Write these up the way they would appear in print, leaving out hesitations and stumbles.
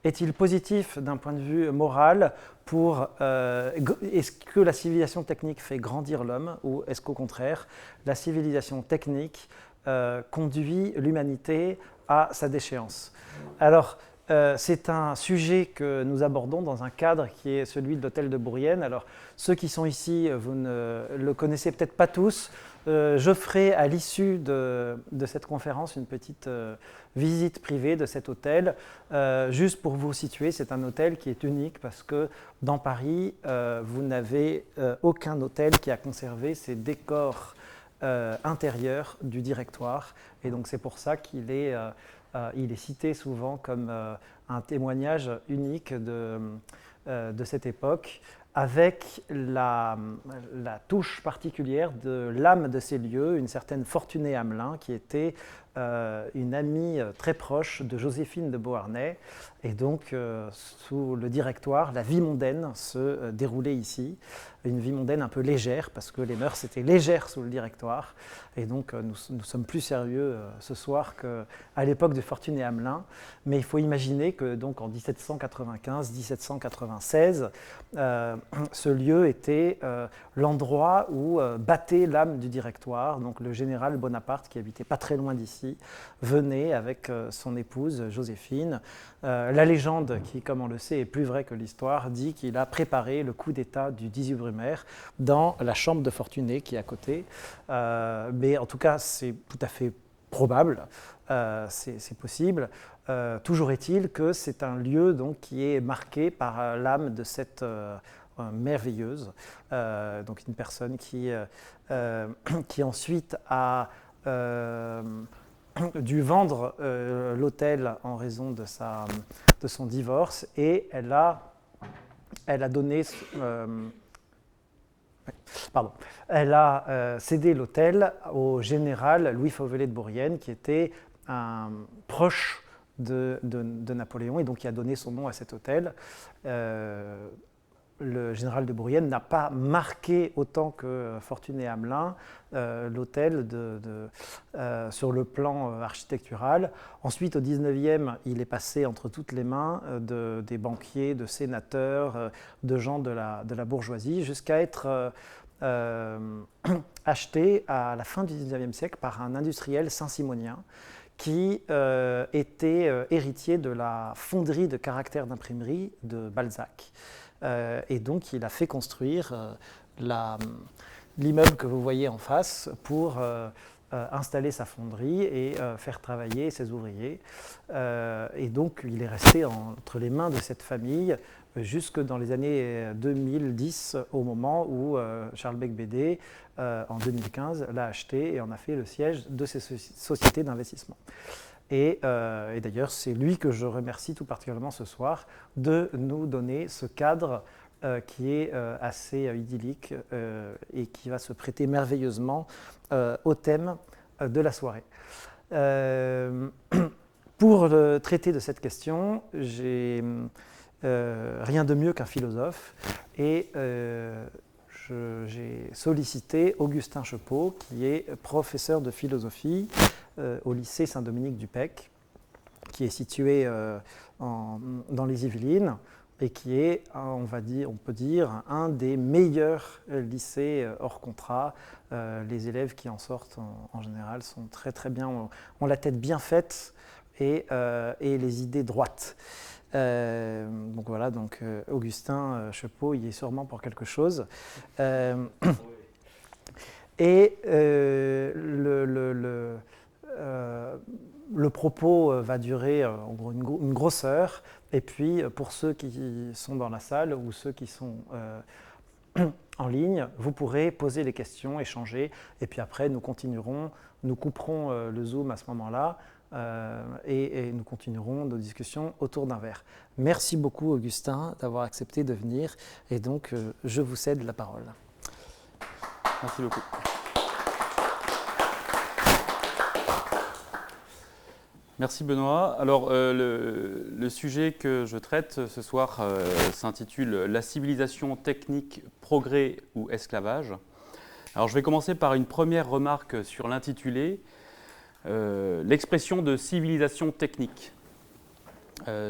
est-il positif d'un point de vue moral pour est-ce que la civilisation technique fait grandir l'homme ou est-ce qu'au contraire la civilisation technique conduit l'humanité à sa déchéance? Alors c'est un sujet que nous abordons dans un cadre qui est celui de l'hôtel de Bourrienne. Alors ceux qui sont ici, vous ne le connaissez peut-être pas tous. Je ferai à l'issue de cette conférence une petite visite privée de cet hôtel. Juste pour vous situer, c'est un hôtel qui est unique parce que dans Paris, vous n'avez aucun hôtel qui a conservé ses décors intérieurs du directoire. Et donc c'est pour ça qu'il est, il est cité souvent comme un témoignage unique de cette époque, avec la touche particulière de l'âme de ces lieux, une certaine Fortunée Hamelin, qui était une amie très proche de Joséphine de Beauharnais. Et donc, sous le directoire, la vie mondaine se déroulait ici. Une vie mondaine un peu légère, parce que les mœurs étaient légères sous le directoire. Et donc, nous sommes plus sérieux ce soir qu'à l'époque de Fortunée Hamelin. Mais il faut imaginer que, donc, en 1795-1796, ce lieu était l'endroit où battait l'âme du directoire. Donc, le général Bonaparte, qui habitait pas très loin d'ici, venait avec son épouse Joséphine. La légende, qui, comme on le sait, est plus vraie que l'histoire, dit qu'il a préparé le coup d'État du 18 Brumaire dans la chambre de Fortuné qui est à côté. Mais en tout cas, c'est tout à fait probable, c'est possible. Toujours est-il que c'est un lieu donc, qui est marqué par l'âme de cette merveilleuse, donc une personne qui ensuite a dû vendre l'hôtel en raison de son divorce et elle a donné, elle a cédé l'hôtel au général Louis Fauvelet de Bourrienne qui était un proche de Napoléon et donc qui a donné son nom à cet hôtel. Le général de Bourrienne n'a pas marqué autant que Fortuné Hamelin l'hôtel sur le plan architectural. Ensuite, au 19e, il est passé entre toutes les mains des banquiers, de sénateurs, de gens de la bourgeoisie, jusqu'à être acheté à la fin du 19e siècle par un industriel saint-simonien qui était héritier de la fonderie de caractères d'imprimerie de Balzac. Et donc, il a fait construire l'immeuble que vous voyez en face pour installer sa fonderie et faire travailler ses ouvriers. Et donc, il est resté entre les mains de cette famille jusque dans les années 2010, au moment où Charles Becbédé, en 2015, l'a acheté et en a fait le siège de ces sociétés d'investissement. Et d'ailleurs, c'est lui que je remercie tout particulièrement ce soir de nous donner ce cadre qui est assez idyllique et qui va se prêter merveilleusement au thème de la soirée. Pour traiter de cette question, j'ai rien de mieux qu'un philosophe et j'ai sollicité Augustin Chepot, qui est professeur de philosophie au lycée Saint-Dominique du Pec, qui est situé dans les Yvelines et qui est, on peut dire, un des meilleurs lycées hors contrat. Les élèves qui en sortent, en général, sont très très bien, ont la tête bien faite et les idées droites. Donc voilà, Augustin Chepot y est sûrement pour quelque chose. Et le propos va durer en gros une grosse heure. Et puis, pour ceux qui sont dans la salle ou ceux qui sont en ligne, vous pourrez poser les questions, échanger. Et puis après, nous continuerons, nous couperons le Zoom à ce moment-là et nous continuerons nos discussions autour d'un verre. Merci beaucoup, Augustin, d'avoir accepté de venir. Et donc, je vous cède la parole. Merci beaucoup. Merci Benoît. Alors le sujet que je traite ce soir s'intitule « La civilisation technique, progrès ou esclavage ». Alors je vais commencer par une première remarque sur l'intitulé, l'expression de civilisation technique.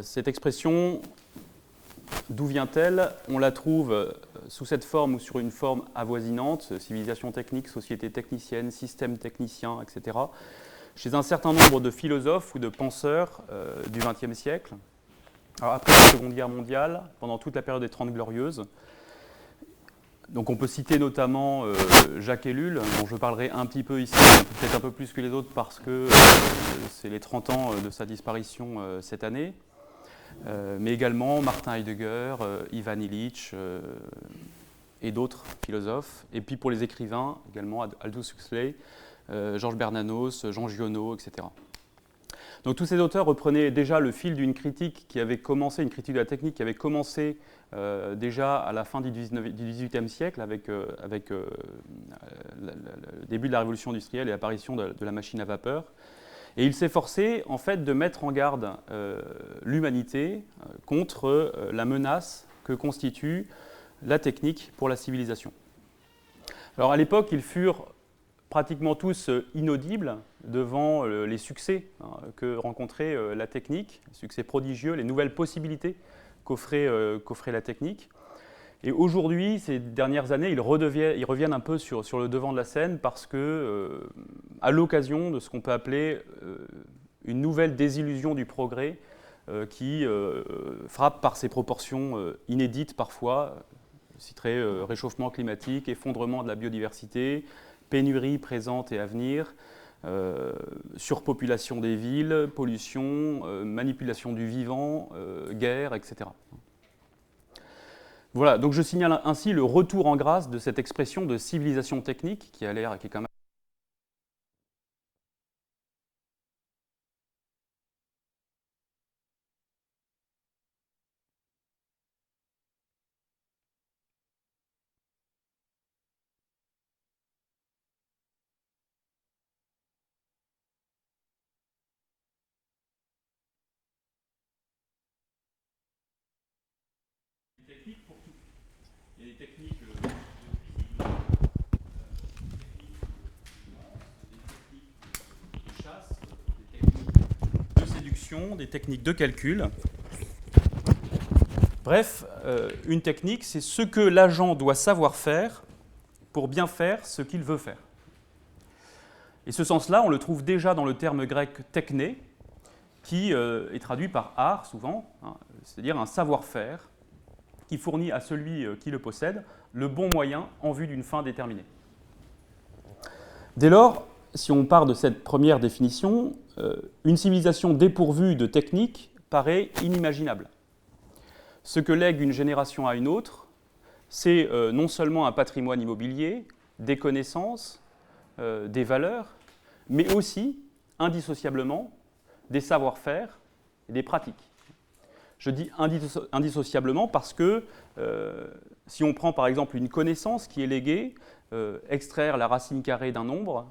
Cette expression, d'où vient-elle? On la trouve sous cette forme ou sur une forme avoisinante, civilisation technique, société technicienne, système technicien, etc., chez un certain nombre de philosophes ou de penseurs du XXe siècle. Alors, après la Seconde Guerre mondiale, pendant toute la période des Trente Glorieuses, donc on peut citer notamment Jacques Ellul, dont je parlerai un petit peu ici, peut-être un peu plus que les autres parce que c'est les 30 ans de sa disparition cette année, mais également Martin Heidegger, Ivan Illich et d'autres philosophes. Et puis pour les écrivains, également Aldous Huxley, Georges Bernanos, Jean Giono, etc. Donc tous ces auteurs reprenaient déjà le fil d'une critique qui avait commencé, une critique de la technique qui avait commencé déjà à la fin du XVIIIe siècle avec le début de la révolution industrielle et l'apparition de la machine à vapeur. Et il s'efforçait en fait de mettre en garde l'humanité contre la menace que constitue la technique pour la civilisation. Alors à l'époque, ils furent pratiquement tous inaudibles devant les succès que rencontrait la technique, les succès prodigieux, les nouvelles possibilités qu'offrait la technique. Et aujourd'hui, ces dernières années, ils reviennent un peu sur le devant de la scène parce que, à l'occasion de ce qu'on peut appeler une nouvelle désillusion du progrès qui frappe par ses proportions inédites parfois, je citerai réchauffement climatique, effondrement de la biodiversité, pénurie présente et à venir, surpopulation des villes, pollution, manipulation du vivant, guerre, etc. Voilà, donc je signale ainsi le retour en grâce de cette expression de civilisation technique qui est quand même technique pour tout. Il y a des techniques de physique, des techniques de chasse, des techniques de séduction, des techniques de calcul. Bref, une technique, c'est ce que l'agent doit savoir faire pour bien faire ce qu'il veut faire. Et ce sens-là, on le trouve déjà dans le terme grec techné, qui est traduit par art souvent, c'est-à-dire un savoir-faire qui fournit à celui qui le possède le bon moyen en vue d'une fin déterminée. Dès lors, si on part de cette première définition, une civilisation dépourvue de technique paraît inimaginable. Ce que lègue une génération à une autre, c'est non seulement un patrimoine immobilier, des connaissances, des valeurs, mais aussi, indissociablement, des savoir-faire et des pratiques. Je dis indissociablement parce que si on prend par exemple une connaissance qui est léguée, extraire la racine carrée d'un nombre,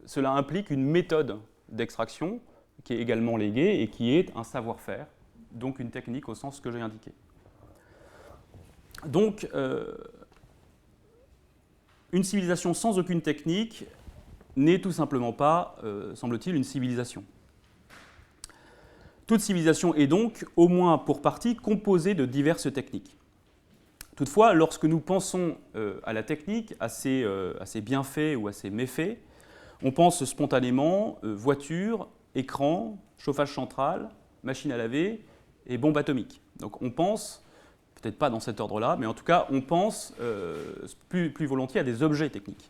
cela implique une méthode d'extraction qui est également léguée et qui est un savoir-faire, donc une technique au sens que j'ai indiqué. Donc, une civilisation sans aucune technique n'est tout simplement pas, semble-t-il, une civilisation. Toute civilisation est donc, au moins pour partie, composée de diverses techniques. Toutefois, lorsque nous pensons à la technique, à ses bienfaits ou à ses méfaits, on pense spontanément voiture, écran, chauffage central, machine à laver et bombe atomique. Donc on pense, peut-être pas dans cet ordre-là, mais en tout cas on pense plus volontiers à des objets techniques.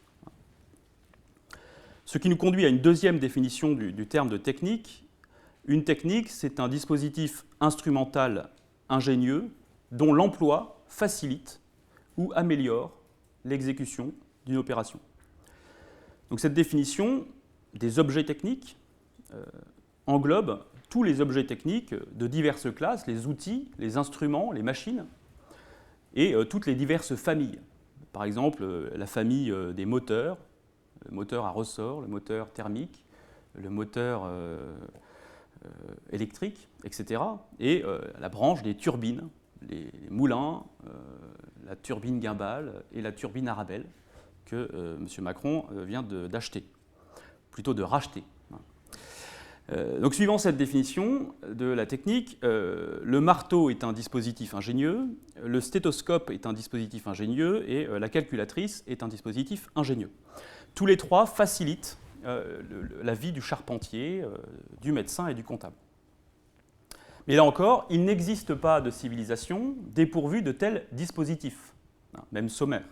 Ce qui nous conduit à une deuxième définition du terme de technique. Une technique, c'est un dispositif instrumental ingénieux dont l'emploi facilite ou améliore l'exécution d'une opération. Donc cette définition des objets techniques englobe tous les objets techniques de diverses classes, les outils, les instruments, les machines, et toutes les diverses familles. Par exemple, la famille des moteurs, le moteur à ressort, le moteur thermique, le moteur électrique, etc. Et la branche des turbines, les moulins, la turbine Guimbal et la turbine Arabelle que M. Macron vient d'acheter, plutôt de racheter. Donc, suivant cette définition de la technique, le marteau est un dispositif ingénieux, le stéthoscope est un dispositif ingénieux et la calculatrice est un dispositif ingénieux. Tous les trois facilitent la vie du charpentier, du médecin et du comptable. Mais là encore, il n'existe pas de civilisation dépourvue de tels dispositifs, même sommaires.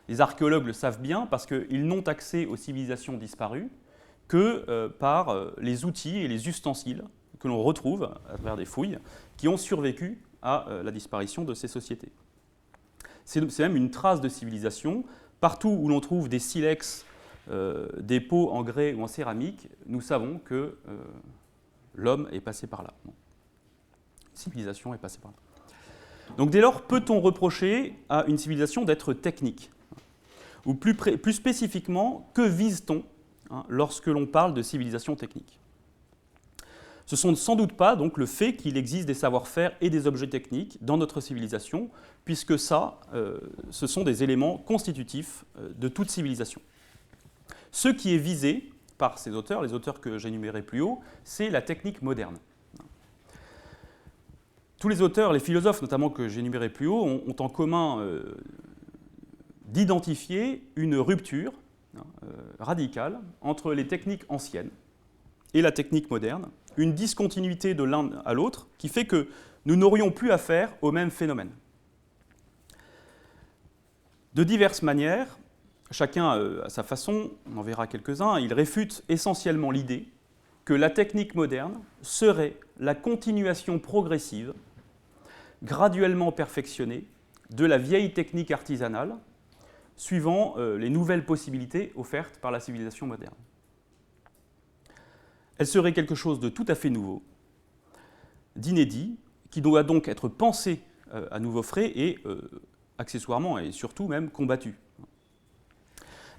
Les archéologues le savent bien parce qu'ils n'ont accès aux civilisations disparues que par les outils et les ustensiles que l'on retrouve à travers des fouilles qui ont survécu à la disparition de ces sociétés. C'est même une trace de civilisation. Partout où l'on trouve des silex, des pots en grès ou en céramique, nous savons que l'homme est passé par là. La civilisation est passée par là. Donc dès lors, peut-on reprocher à une civilisation d'être technique? Ou plus spécifiquement, que vise-t-on lorsque l'on parle de civilisation technique? Ce ne sont sans doute pas donc, le fait qu'il existe des savoir-faire et des objets techniques dans notre civilisation, puisque ça, ce sont des éléments constitutifs de toute civilisation. Ce qui est visé par ces auteurs, les auteurs que j'énumérais plus haut, c'est la technique moderne. Tous les auteurs, les philosophes notamment que j'énumérais plus haut, ont en commun d'identifier une rupture radicale entre les techniques anciennes et la technique moderne, une discontinuité de l'un à l'autre qui fait que nous n'aurions plus affaire au même phénomène. De diverses manières, chacun à sa façon, on en verra quelques-uns, il réfute essentiellement l'idée que la technique moderne serait la continuation progressive, graduellement perfectionnée, de la vieille technique artisanale, suivant les nouvelles possibilités offertes par la civilisation moderne. Elle serait quelque chose de tout à fait nouveau, d'inédit, qui doit donc être pensé à nouveau frais et accessoirement et surtout même combattu.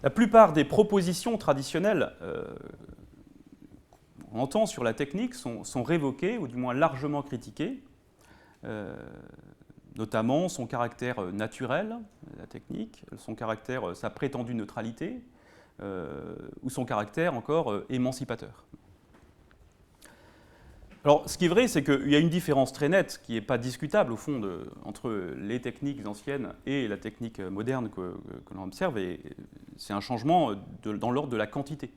La plupart des propositions traditionnelles qu'on entend sur la technique sont révoquées ou du moins largement critiquées, notamment son caractère naturel, la technique, son caractère, sa prétendue neutralité, ou son caractère encore émancipateur. Alors, ce qui est vrai, c'est qu'il y a une différence très nette, qui n'est pas discutable au fond, entre les techniques anciennes et la technique moderne que l'on observe, et c'est un changement dans l'ordre de la quantité.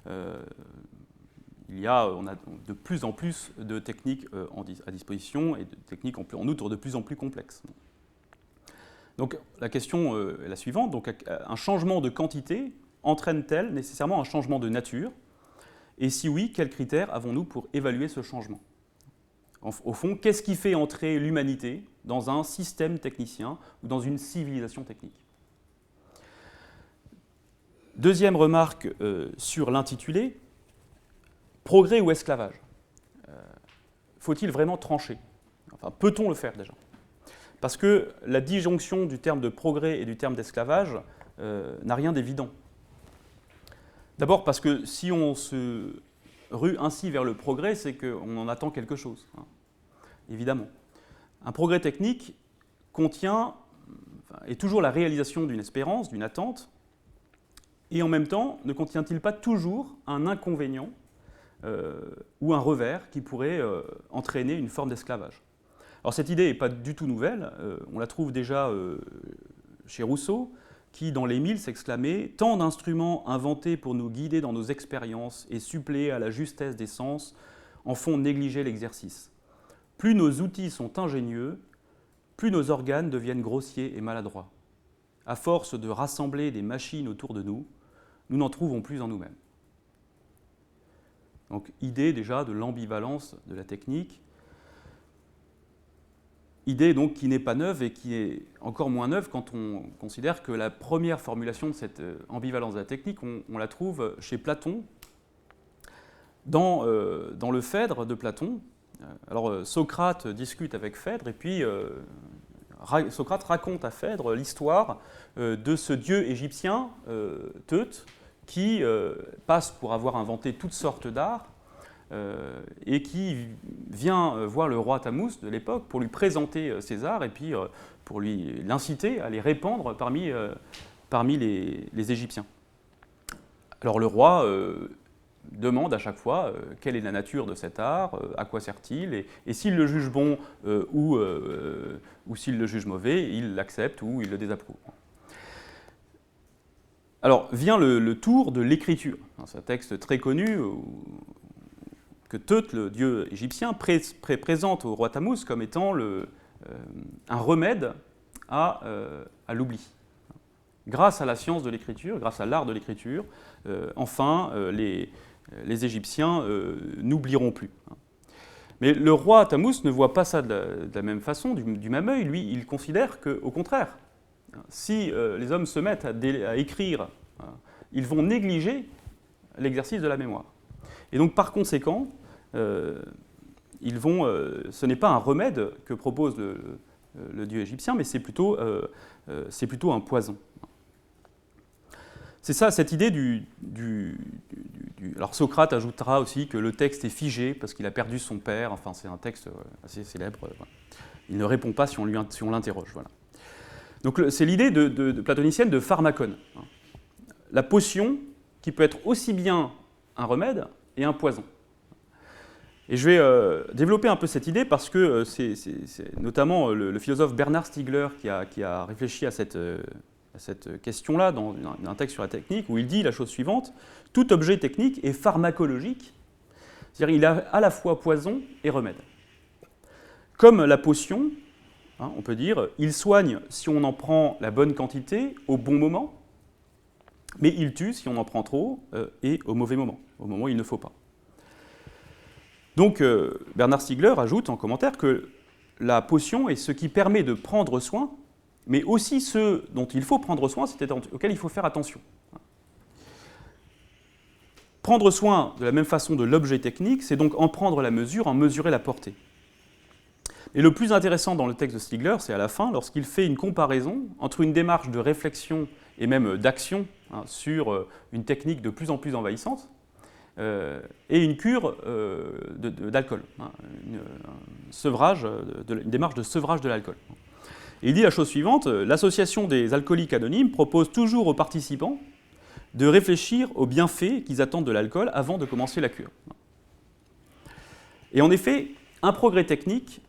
On a de plus en plus de techniques à disposition et de techniques en outre de plus en plus complexes. Donc la question est la suivante. Donc, un changement de quantité entraîne-t-elle nécessairement un changement de nature? Et si oui, quels critères avons-nous pour évaluer ce changement? Au fond, qu'est-ce qui fait entrer l'humanité dans un système technicien ou dans une civilisation technique? Deuxième remarque sur l'intitulé. Progrès ou esclavage? Faut-il vraiment trancher? Enfin, peut-on le faire déjà? Parce que la disjonction du terme de progrès et du terme d'esclavage n'a rien d'évident. D'abord parce que si on se rue ainsi vers le progrès, c'est qu'on en attend quelque chose, évidemment. Un progrès technique est toujours la réalisation d'une espérance, d'une attente, et en même temps, ne contient-il pas toujours un inconvénient ou un revers qui pourrait entraîner une forme d'esclavage? Alors cette idée n'est pas du tout nouvelle, on la trouve déjà chez Rousseau, qui, dans l'Émile, s'exclamait « Tant d'instruments inventés pour nous guider dans nos expériences et suppléer à la justesse des sens en font négliger l'exercice. Plus nos outils sont ingénieux, plus nos organes deviennent grossiers et maladroits. À force de rassembler des machines autour de nous, nous n'en trouvons plus en nous-mêmes. » Donc, idée déjà de l'ambivalence de la technique. Idée donc qui n'est pas neuve et qui est encore moins neuve quand on considère que la première formulation de cette ambivalence de la technique, on la trouve chez Platon, dans le Phèdre de Platon. Alors Socrate discute avec Phèdre et puis Socrate raconte à Phèdre l'histoire de ce dieu égyptien, Teut, qui passe pour avoir inventé toutes sortes d'arts, et qui vient voir le roi Thammuz de l'époque pour lui présenter ses arts et puis pour l'inciter à les répandre parmi les Égyptiens. Alors le roi demande à chaque fois quelle est la nature de cet art, à quoi sert-il, et s'il le juge bon ou s'il le juge mauvais, il l'accepte ou il le désapprouve. Alors vient le tour de l'écriture. C'est un texte très connu que Thoth, le dieu égyptien, présente au roi Tammuz comme étant un remède à l'oubli. Grâce à la science de l'écriture, grâce à l'art de l'écriture, enfin, les Égyptiens n'oublieront plus. Mais le roi Tammuz ne voit pas ça de la même façon, du même œil. Lui, il considère qu'au contraire, si les hommes se mettent à écrire, ils vont négliger l'exercice de la mémoire. Et donc, par conséquent, ce n'est pas un remède que propose le dieu égyptien, mais c'est plutôt un poison. C'est ça, cette idée Alors Socrate ajoutera aussi que le texte est figé parce qu'il a perdu son père. Enfin, c'est un texte assez célèbre. Voilà. Il ne répond pas si on l'interroge. Voilà. Donc c'est l'idée platonicienne de pharmakon. La potion qui peut être aussi bien un remède et un poison. Et je vais développer un peu cette idée parce que c'est notamment le philosophe Bernard Stiegler qui a réfléchi à cette question-là dans un texte sur la technique, où il dit la chose suivante: tout objet technique est pharmacologique, c'est-à-dire il a à la fois poison et remède. Comme la potion, on peut dire, il soigne si on en prend la bonne quantité au bon moment, mais il tue si on en prend trop et au mauvais moment, au moment où il ne faut pas. Donc Bernard Stiegler ajoute en commentaire que la potion est ce qui permet de prendre soin, mais aussi ceux dont il faut prendre soin, auxquels il faut faire attention. Prendre soin de la même façon de l'objet technique, c'est donc en prendre la mesure, en mesurer la portée. Et le plus intéressant dans le texte de Stiegler, c'est à la fin, lorsqu'il fait une comparaison entre une démarche de réflexion et même d'action sur une technique de plus en plus envahissante, et une cure d'alcool, une démarche de sevrage de l'alcool. Et il dit la chose suivante: l'association des alcooliques anonymes propose toujours aux participants de réfléchir aux bienfaits qu'ils attendent de l'alcool avant de commencer la cure. Et en effet, un progrès technique,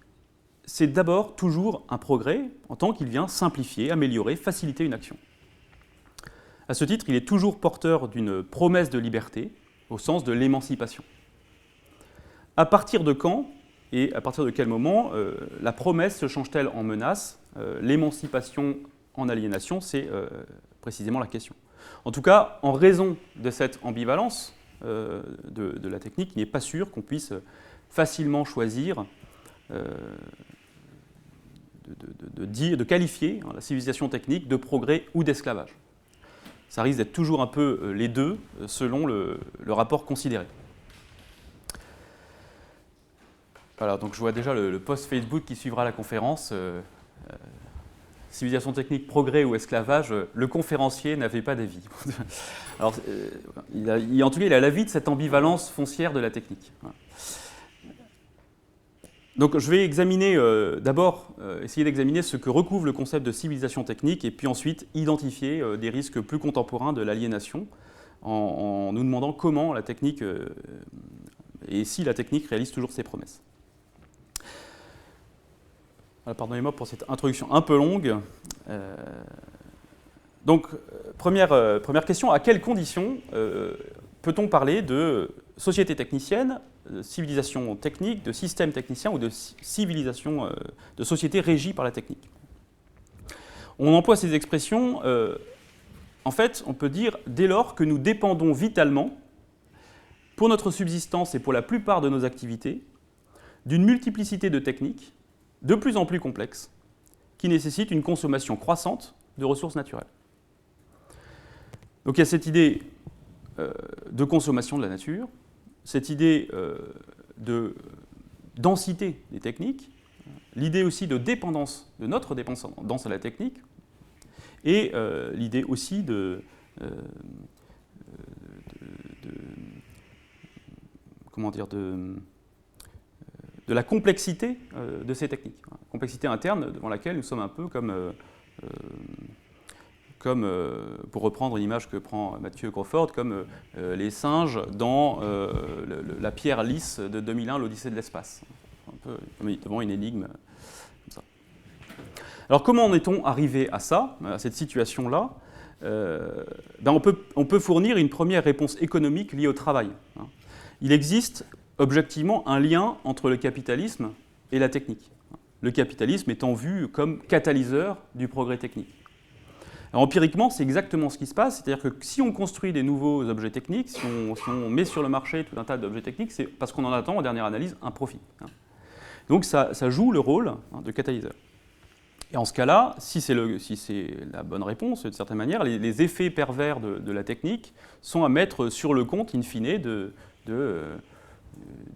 c'est d'abord toujours un progrès en tant qu'il vient simplifier, améliorer, faciliter une action. À ce titre, il est toujours porteur d'une promesse de liberté, au sens de l'émancipation. À partir de quand et à partir de quel moment la promesse se change-t-elle en menace? L'émancipation en aliénation, c'est précisément la question. En tout cas, en raison de cette ambivalence de la technique, il n'est pas sûr qu'on puisse facilement choisir de qualifier la civilisation technique de progrès ou d'esclavage. Ça risque d'être toujours un peu les deux, selon le rapport considéré. Voilà, donc je vois déjà le post Facebook qui suivra la conférence. Civilisation technique, progrès ou esclavage, le conférencier n'avait pas d'avis. Alors, en tout cas, il a l'avis de cette ambivalence foncière de la technique. Donc je vais examiner essayer d'examiner ce que recouvre le concept de civilisation technique, et puis ensuite identifier des risques plus contemporains de l'aliénation, en nous demandant comment la technique, et si la technique réalise toujours ses promesses. Pardonnez-moi pour cette introduction un peu longue. Donc, première question: à quelles conditions peut-on parler de société technicienne, de civilisation technique, de système technicien ou de civilisation, de société régie par la technique? On emploie ces expressions, en fait, on peut dire dès lors que nous dépendons vitalement, pour notre subsistance et pour la plupart de nos activités, d'une multiplicité de techniques, de plus en plus complexes, qui nécessitent une consommation croissante de ressources naturelles. Donc il y a cette idée de consommation de la nature, cette idée de densité des techniques, l'idée aussi de notre dépendance à la technique, et l'idée aussi de la complexité de ces techniques. Complexité interne devant laquelle nous sommes un peu comme, pour reprendre une image que prend Mathieu Crawford, comme les singes dans la pierre lisse de 2001, l'Odyssée de l'espace. Un peu devant une énigme comme ça. Alors comment en est-on arrivé à ça, à cette situation-là? On peut fournir une première réponse économique liée au travail. Il existe objectivement un lien entre le capitalisme et la technique. Le capitalisme étant vu comme catalyseur du progrès technique. Alors, empiriquement, c'est exactement ce qui se passe, c'est-à-dire que si on construit des nouveaux objets techniques, si on met sur le marché tout un tas d'objets techniques, c'est parce qu'on en attend, en dernière analyse, un profit. Donc ça joue le rôle de catalyseur. Et en ce cas-là, si c'est la bonne réponse, d'une certaine manière, les effets pervers de la technique sont à mettre sur le compte, in fine,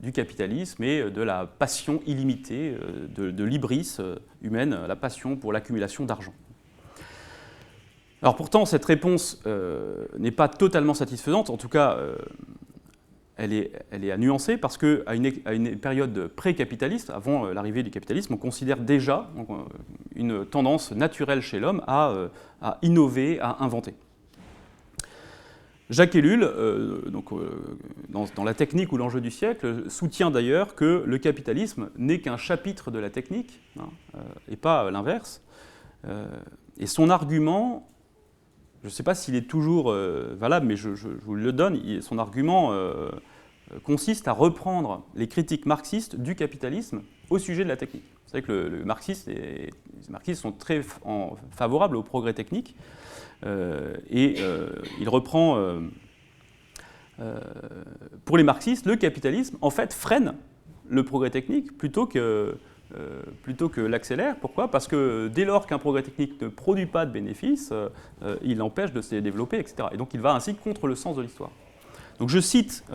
du capitalisme et de la passion illimitée, de l'hybris humaine, la passion pour l'accumulation d'argent. Alors pourtant, cette réponse n'est pas totalement satisfaisante, en tout cas, elle est à nuancer parce qu'à une période pré-capitaliste, avant l'arrivée du capitalisme, on considère déjà une tendance naturelle chez l'homme à innover, à inventer. Jacques Ellul, dans La technique ou l'enjeu du siècle, soutient d'ailleurs que le capitalisme n'est qu'un chapitre de la technique, et pas l'inverse. Et son argument, je ne sais pas s'il est toujours valable, mais je vous le donne, son argument consiste à reprendre les critiques marxistes du capitalisme au sujet de la technique. Vous savez que les marxistes sont très favorables au progrès technique, et il reprend, pour les marxistes, le capitalisme en fait freine le progrès technique plutôt que l'accélère. Pourquoi? Parce que dès lors qu'un progrès technique ne produit pas de bénéfices, il l'empêche de se développer, etc. Et donc il va ainsi contre le sens de l'histoire. Donc je cite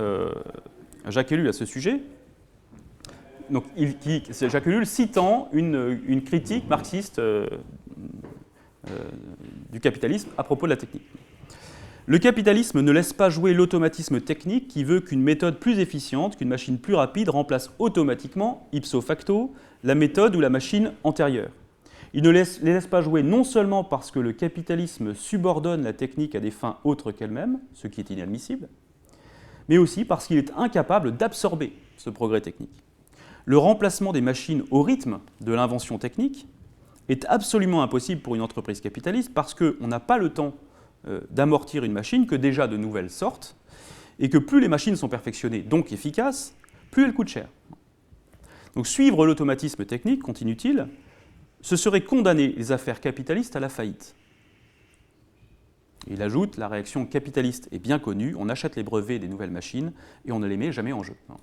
Jacques Ellul à ce sujet. Donc, c'est Jacques Ellul citant une critique marxiste du capitalisme à propos de la technique. Le capitalisme ne laisse pas jouer l'automatisme technique qui veut qu'une méthode plus efficiente, qu'une machine plus rapide remplace automatiquement, ipso facto, la méthode ou la machine antérieure. Il ne les laisse pas jouer non seulement parce que le capitalisme subordonne la technique à des fins autres qu'elle-même, ce qui est inadmissible, mais aussi parce qu'il est incapable d'absorber ce progrès technique. Le remplacement des machines au rythme de l'invention technique est absolument impossible pour une entreprise capitaliste parce qu'on n'a pas le temps d'amortir une machine que déjà de nouvelles sortent, et que plus les machines sont perfectionnées, donc efficaces, plus elles coûtent cher. Donc suivre l'automatisme technique, continue-t-il, ce serait condamner les affaires capitalistes à la faillite. Il ajoute, la réaction capitaliste est bien connue, on achète les brevets des nouvelles machines et on ne les met jamais en jeu. Vous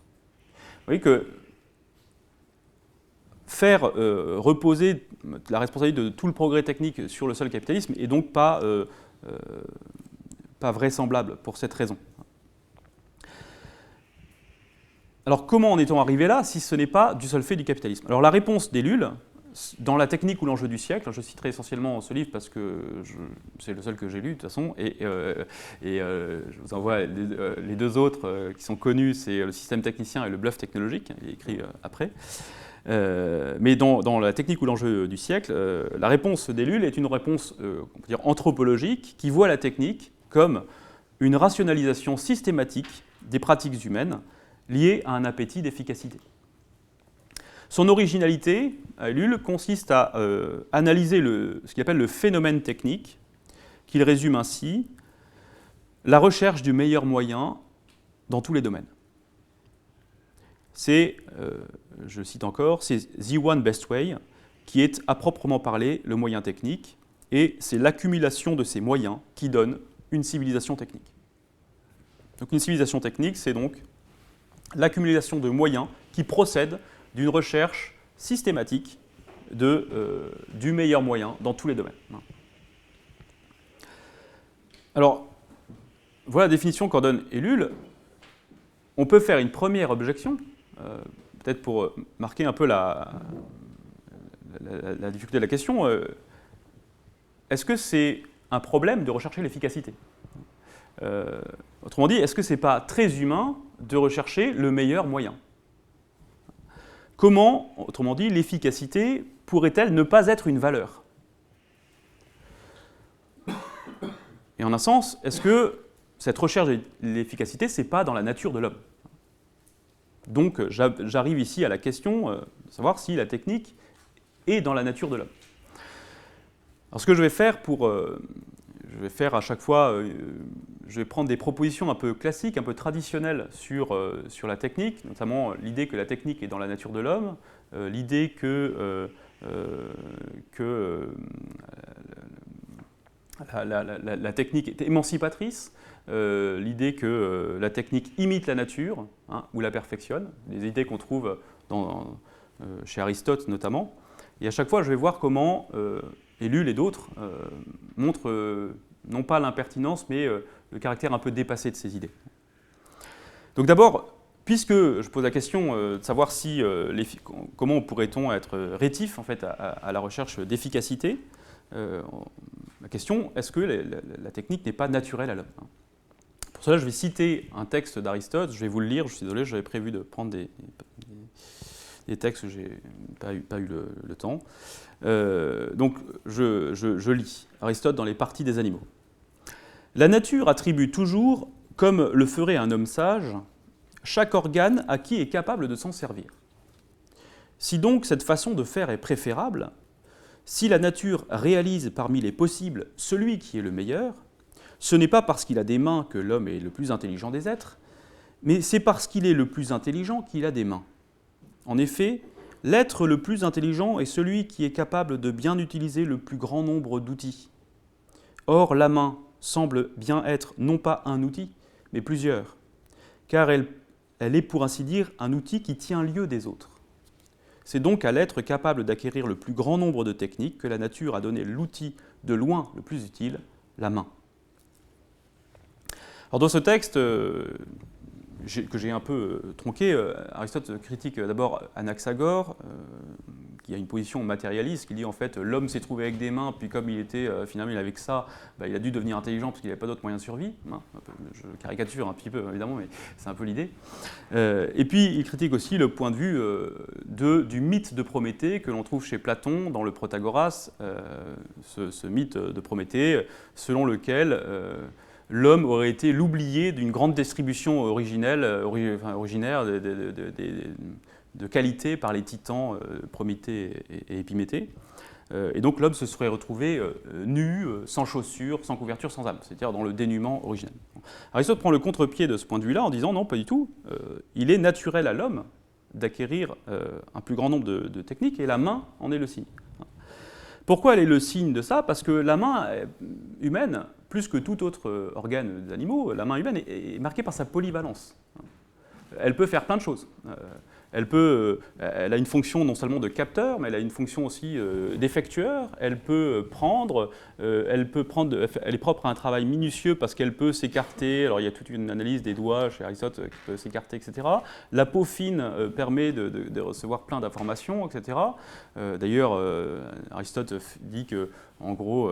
voyez que faire reposer la responsabilité de tout le progrès technique sur le seul capitalisme est donc pas vraisemblable pour cette raison. Alors comment en est-on arrivé là si ce n'est pas du seul fait du capitalisme? Alors la réponse d'Ellul, dans La technique ou l'enjeu du siècle, je citerai essentiellement ce livre parce que c'est le seul que j'ai lu de toute façon, et je vous envoie les deux autres qui sont connus, c'est Le système technicien et Le bluff technologique, il est écrit après. Mais dans La technique ou l'enjeu du siècle, la réponse d'Ellul est une réponse on peut dire anthropologique qui voit la technique comme une rationalisation systématique des pratiques humaines liées à un appétit d'efficacité. Son originalité, à Ellul, consiste à analyser ce qu'il appelle le phénomène technique, qu'il résume ainsi: la recherche du meilleur moyen dans tous les domaines. C'est, je cite encore, c'est the one best way, qui est à proprement parler le moyen technique, et c'est l'accumulation de ces moyens qui donne une civilisation technique. Donc une civilisation technique, c'est donc l'accumulation de moyens qui procèdent d'une recherche systématique du meilleur moyen dans tous les domaines. Alors, voilà la définition qu'en donne Ellul. On peut faire une première objection, peut-être pour marquer un peu la difficulté de la question. Est-ce que c'est un problème de rechercher l'efficacité? Autrement dit, est-ce que ce n'est pas très humain de rechercher le meilleur moyen? Comment, autrement dit, l'efficacité pourrait-elle ne pas être une valeur? Et en un sens, est-ce que cette recherche de l'efficacité, ce n'est pas dans la nature de l'homme? Donc j'arrive ici à la question de savoir si la technique est dans la nature de l'homme. Alors ce que je vais faire à chaque fois, je vais prendre des propositions un peu classiques, un peu traditionnelles sur la technique, notamment l'idée que la technique est dans la nature de l'homme, l'idée que la technique est émancipatrice, l'idée que la technique imite la nature, hein, ou la perfectionne, des idées qu'on trouve chez Aristote notamment. Et à chaque fois, je vais voir comment Ellul et d'autres montrent non pas l'impertinence, mais le caractère un peu dépassé de ces idées. Donc d'abord, puisque je pose la question de savoir comment pourrait-on être rétif en fait, à la recherche d'efficacité, la question, est-ce que la technique n'est pas naturelle à l'homme? Pour cela, je vais citer un texte d'Aristote, je vais vous le lire, je suis désolé, j'avais prévu de prendre des textes, je n'ai pas eu le temps. Donc, je lis Aristote dans les Parties des animaux. La nature attribue toujours, comme le ferait un homme sage, chaque organe à qui est capable de s'en servir. Si donc cette façon de faire est préférable, si la nature réalise parmi les possibles celui qui est le meilleur, ce n'est pas parce qu'il a des mains que l'homme est le plus intelligent des êtres, mais c'est parce qu'il est le plus intelligent qu'il a des mains. En effet, l'être le plus intelligent est celui qui est capable de bien utiliser le plus grand nombre d'outils. Or, la main semble bien être non pas un outil, mais plusieurs, car elle est pour ainsi dire un outil qui tient lieu des autres. C'est donc à l'être capable d'acquérir le plus grand nombre de techniques que la nature a donné l'outil de loin le plus utile, la main. Alors dans ce texte, que j'ai un peu tronqué, Aristote critique d'abord Anaxagore, qui a une position matérialiste, qui dit en fait l'homme s'est trouvé avec des mains, puis comme finalement il avait que ça, il a dû devenir intelligent parce qu'il n'avait pas d'autres moyens de survie. Je caricature un petit peu évidemment, mais c'est un peu l'idée. Et puis il critique aussi le point de vue du mythe de Prométhée que l'on trouve chez Platon dans le Protagoras, ce mythe de Prométhée selon lequel l'homme aurait été l'oublié d'une grande distribution originaire de qualité par les titans Prométhée et Épiméthée. Et donc l'homme se serait retrouvé nu, sans chaussures, sans couverture, sans âme, c'est-à-dire dans le dénuement originel. Aristote prend le contre-pied de ce point de vue-là en disant non, pas du tout, il est naturel à l'homme d'acquérir un plus grand nombre de techniques et la main en est le signe. Pourquoi elle est le signe de ça? Parce que la main humaine, plus que tout autre organe des animaux, la main humaine est marquée par sa polyvalence. Elle peut faire plein de choses. Elle a une fonction non seulement de capteur, mais elle a une fonction aussi d'effectueur. Elle est propre à un travail minutieux parce qu'elle peut s'écarter. Alors il y a toute une analyse des doigts chez Aristote qui peut s'écarter, etc. La peau fine permet de recevoir plein d'informations, etc. D'ailleurs, Aristote dit que, en gros,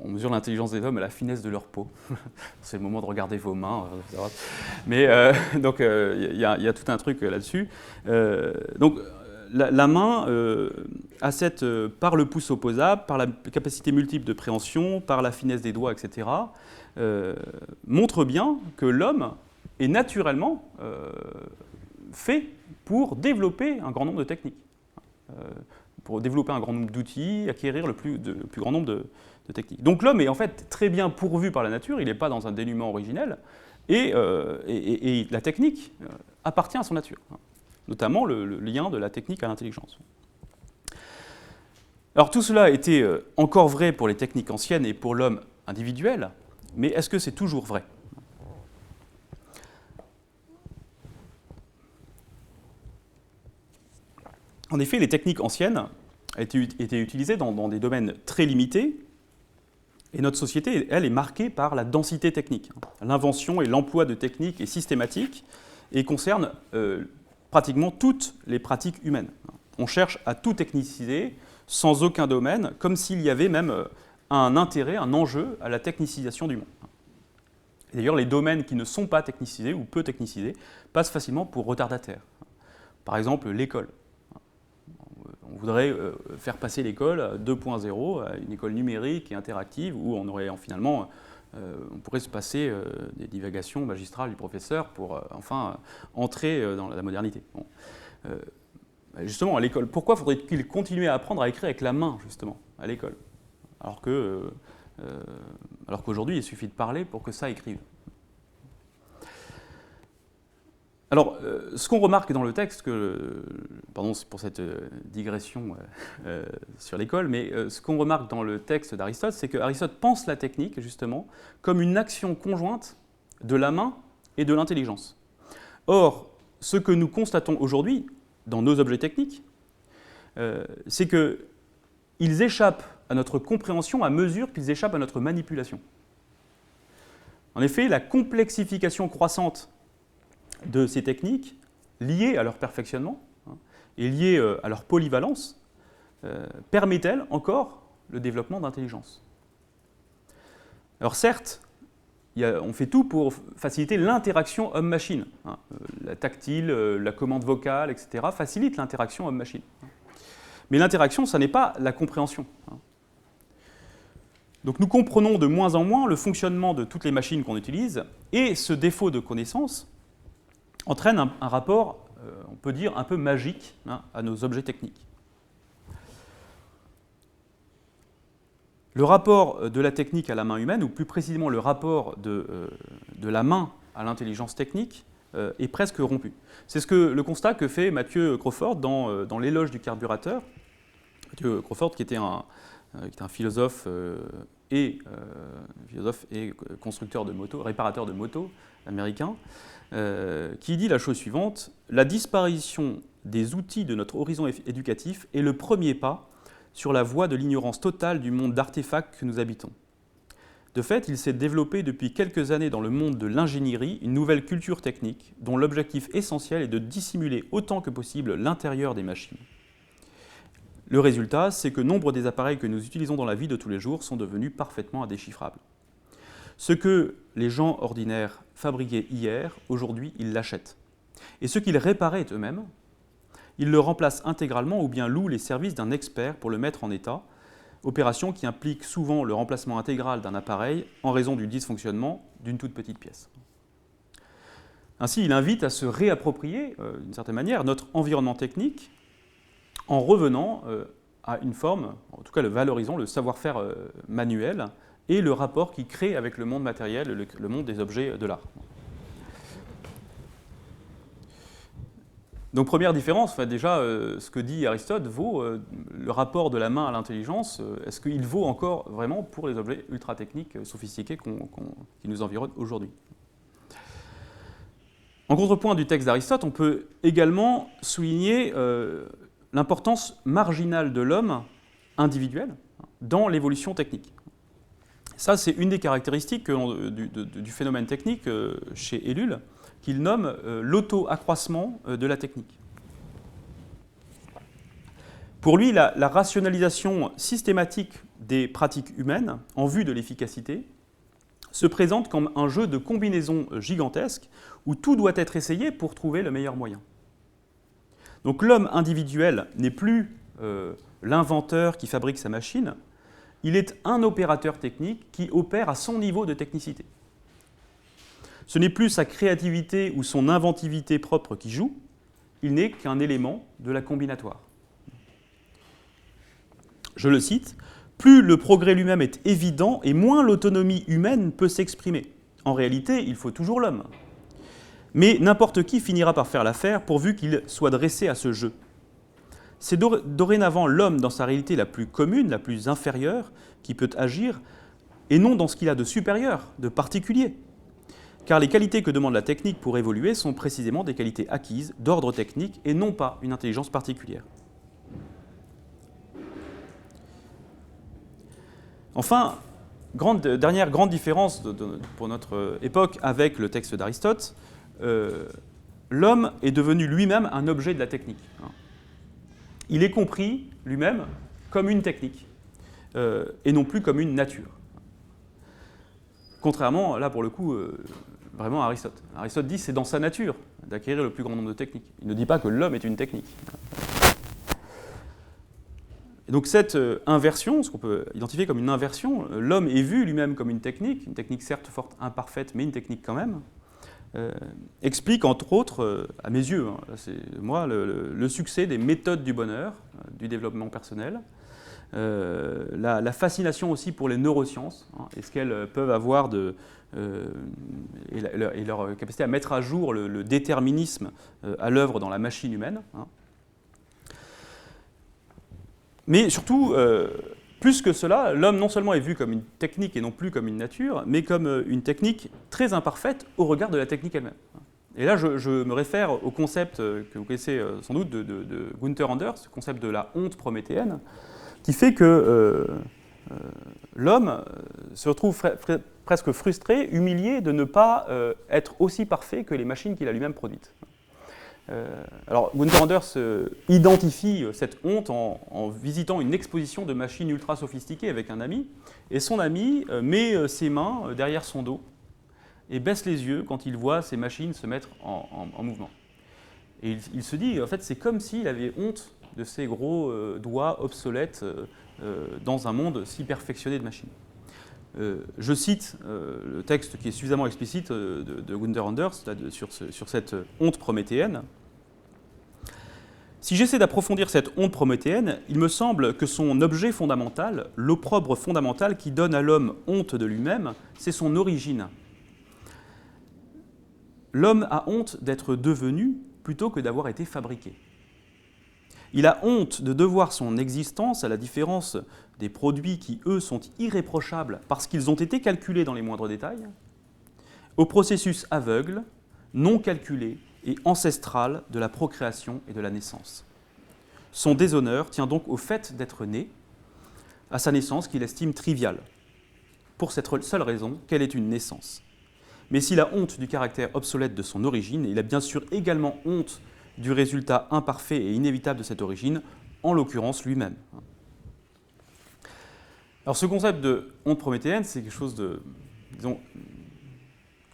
on mesure l'intelligence des hommes à la finesse de leur peau. C'est le moment de regarder vos mains. Mais donc il y a tout un truc là-dessus. Donc la main, par le pouce opposable, par la capacité multiple de préhension, par la finesse des doigts, etc., montre bien que l'homme est naturellement fait pour développer un grand nombre de techniques. Pour développer un grand nombre d'outils, acquérir le plus grand nombre de techniques. Donc l'homme est en fait très bien pourvu par la nature, il n'est pas dans un dénuement originel, et la technique appartient à son nature, notamment le lien de la technique à l'intelligence. Alors tout cela était encore vrai pour les techniques anciennes et pour l'homme individuel, mais est-ce que c'est toujours vrai ? En effet, les techniques anciennes étaient utilisées dans des domaines très limités, et notre société, elle, est marquée par la densité technique. L'invention et l'emploi de techniques est systématique et concerne pratiquement toutes les pratiques humaines. On cherche à tout techniciser sans aucun domaine, comme s'il y avait même un intérêt, un enjeu à la technicisation du monde. Et d'ailleurs, les domaines qui ne sont pas technicisés ou peu technicisés passent facilement pour retardataires. Par exemple, l'école. on voudrait faire passer l'école 2.0 à une école numérique et interactive où on aurait finalement, on pourrait se passer des divagations magistrales du professeur pour enfin entrer dans la modernité. Bon. Justement, à l'école, pourquoi faudrait-il continuer à apprendre à écrire avec la main, justement, à l'école, alors qu'aujourd'hui, il suffit de parler pour que ça écrive. Alors, ce qu'on remarque dans le texte, pardon pour cette digression sur l'école, mais ce qu'on remarque dans le texte d'Aristote, c'est qu'Aristote pense la technique, justement, comme une action conjointe de la main et de l'intelligence. Or, ce que nous constatons aujourd'hui, dans nos objets techniques, c'est qu'ils échappent à notre compréhension à mesure qu'ils échappent à notre manipulation. En effet, la complexification croissante de ces techniques, liées à leur perfectionnement et liées à leur polyvalence, permet-elle encore le développement d'intelligence? Alors certes, on fait tout pour faciliter l'interaction homme-machine. La tactile, la commande vocale, etc. facilite l'interaction homme-machine. Mais l'interaction, ça n'est pas la compréhension. Donc nous comprenons de moins en moins le fonctionnement de toutes les machines qu'on utilise, et ce défaut de connaissance entraîne un rapport, on peut dire, un peu magique à nos objets techniques. Le rapport de la technique à la main humaine, ou plus précisément le rapport de la main à l'intelligence technique, est presque rompu. C'est le constat que fait Matthew Crawford dans l'éloge du carburateur. Matthew Crawford, qui était un philosophe et constructeur de motos, réparateur de motos américain, qui dit la chose suivante: la disparition des outils de notre horizon éducatif est le premier pas sur la voie de l'ignorance totale du monde d'artefacts que nous habitons. De fait, il s'est développé depuis quelques années dans le monde de l'ingénierie une nouvelle culture technique dont l'objectif essentiel est de dissimuler autant que possible l'intérieur des machines. Le résultat, c'est que nombre des appareils que nous utilisons dans la vie de tous les jours sont devenus parfaitement indéchiffrables. Ce que les gens ordinaires fabriquaient hier, aujourd'hui, ils l'achètent. Et ce qu'ils réparaient eux-mêmes, ils le remplacent intégralement ou bien louent les services d'un expert pour le mettre en état, opération qui implique souvent le remplacement intégral d'un appareil en raison du dysfonctionnement d'une toute petite pièce. Ainsi, il invite à se réapproprier, d'une certaine manière, notre environnement technique en revenant à une forme, en tout cas le valorisant, le savoir-faire manuel et le rapport qu'il crée avec le monde matériel, le monde des objets de l'art. Donc première différence, déjà ce que dit Aristote vaut, le rapport de la main à l'intelligence, est-ce qu'il vaut encore vraiment pour les objets ultra techniques sophistiqués qui nous environnent aujourd'hui? En contrepoint du texte d'Aristote, on peut également souligner l'importance marginale de l'homme individuel dans l'évolution technique. Ça, c'est une des caractéristiques du phénomène technique chez Ellul, qu'il nomme l'auto-accroissement de la technique. Pour lui, la rationalisation systématique des pratiques humaines en vue de l'efficacité se présente comme un jeu de combinaisons gigantesques où tout doit être essayé pour trouver le meilleur moyen. Donc l'homme individuel n'est plus l'inventeur qui fabrique sa machine, il est un opérateur technique qui opère à son niveau de technicité. Ce n'est plus sa créativité ou son inventivité propre qui joue, il n'est qu'un élément de la combinatoire. Je le cite, « Plus le progrès lui-même est évident et moins l'autonomie humaine peut s'exprimer. En réalité, il faut toujours l'homme. Mais n'importe qui finira par faire l'affaire pourvu qu'il soit dressé à ce jeu. C'est dorénavant l'homme dans sa réalité la plus commune, la plus inférieure, qui peut agir, et non dans ce qu'il a de supérieur, de particulier. Car les qualités que demande la technique pour évoluer sont précisément des qualités acquises, d'ordre technique, et non pas une intelligence particulière. » Enfin, dernière grande différence pour notre époque avec le texte d'Aristote, l'homme est devenu lui-même un objet de la technique. Il est compris lui-même comme une technique, et non plus comme une nature. Contrairement, là pour le coup, vraiment à Aristote. Aristote dit que c'est dans sa nature d'acquérir le plus grand nombre de techniques. Il ne dit pas que l'homme est une technique. Et donc cette inversion, ce qu'on peut identifier comme une inversion, l'homme est vu lui-même comme une technique certes fort imparfaite, mais une technique quand même, explique entre autres, à mes yeux, hein, c'est moi, le succès des méthodes du bonheur, du développement personnel, la fascination aussi pour les neurosciences, hein, et ce qu'elles peuvent avoir et leur capacité à mettre à jour le déterminisme à l'œuvre dans la machine humaine. Hein. Mais surtout, plus que cela, l'homme non seulement est vu comme une technique et non plus comme une nature, mais comme une technique très imparfaite au regard de la technique elle-même. Et là, je me réfère au concept que vous connaissez sans doute de Gunther Anders, ce concept de la honte prométhéenne, qui fait que l'homme se retrouve presque frustré, humilié de ne pas être aussi parfait que les machines qu'il a lui-même produites. Alors, Gunther Anders identifie cette honte en visitant une exposition de machines ultra sophistiquées avec un ami, et son ami met ses mains derrière son dos et baisse les yeux quand il voit ces machines se mettre en mouvement. Et il se dit, en fait, c'est comme s'il avait honte de ces gros doigts obsolètes dans un monde si perfectionné de machines. Je cite le texte qui est suffisamment explicite de Gunther Anders sur cette honte prométhéenne. Si j'essaie d'approfondir cette honte prométhéenne, il me semble que son objet fondamental, l'opprobre fondamental qui donne à l'homme honte de lui-même, c'est son origine. L'homme a honte d'être devenu plutôt que d'avoir été fabriqué. Il a honte de devoir son existence, à la différence des produits qui, eux, sont irréprochables parce qu'ils ont été calculés dans les moindres détails, au processus aveugle, non calculé et ancestral de la procréation et de la naissance. Son déshonneur tient donc au fait d'être né, à sa naissance qu'il estime triviale, pour cette seule raison qu'elle est une naissance. Mais s'il a honte du caractère obsolète de son origine, il a bien sûr également honte du résultat imparfait et inévitable de cette origine, en l'occurrence lui-même. Alors ce concept de honte prométhéenne, c'est quelque chose de, disons,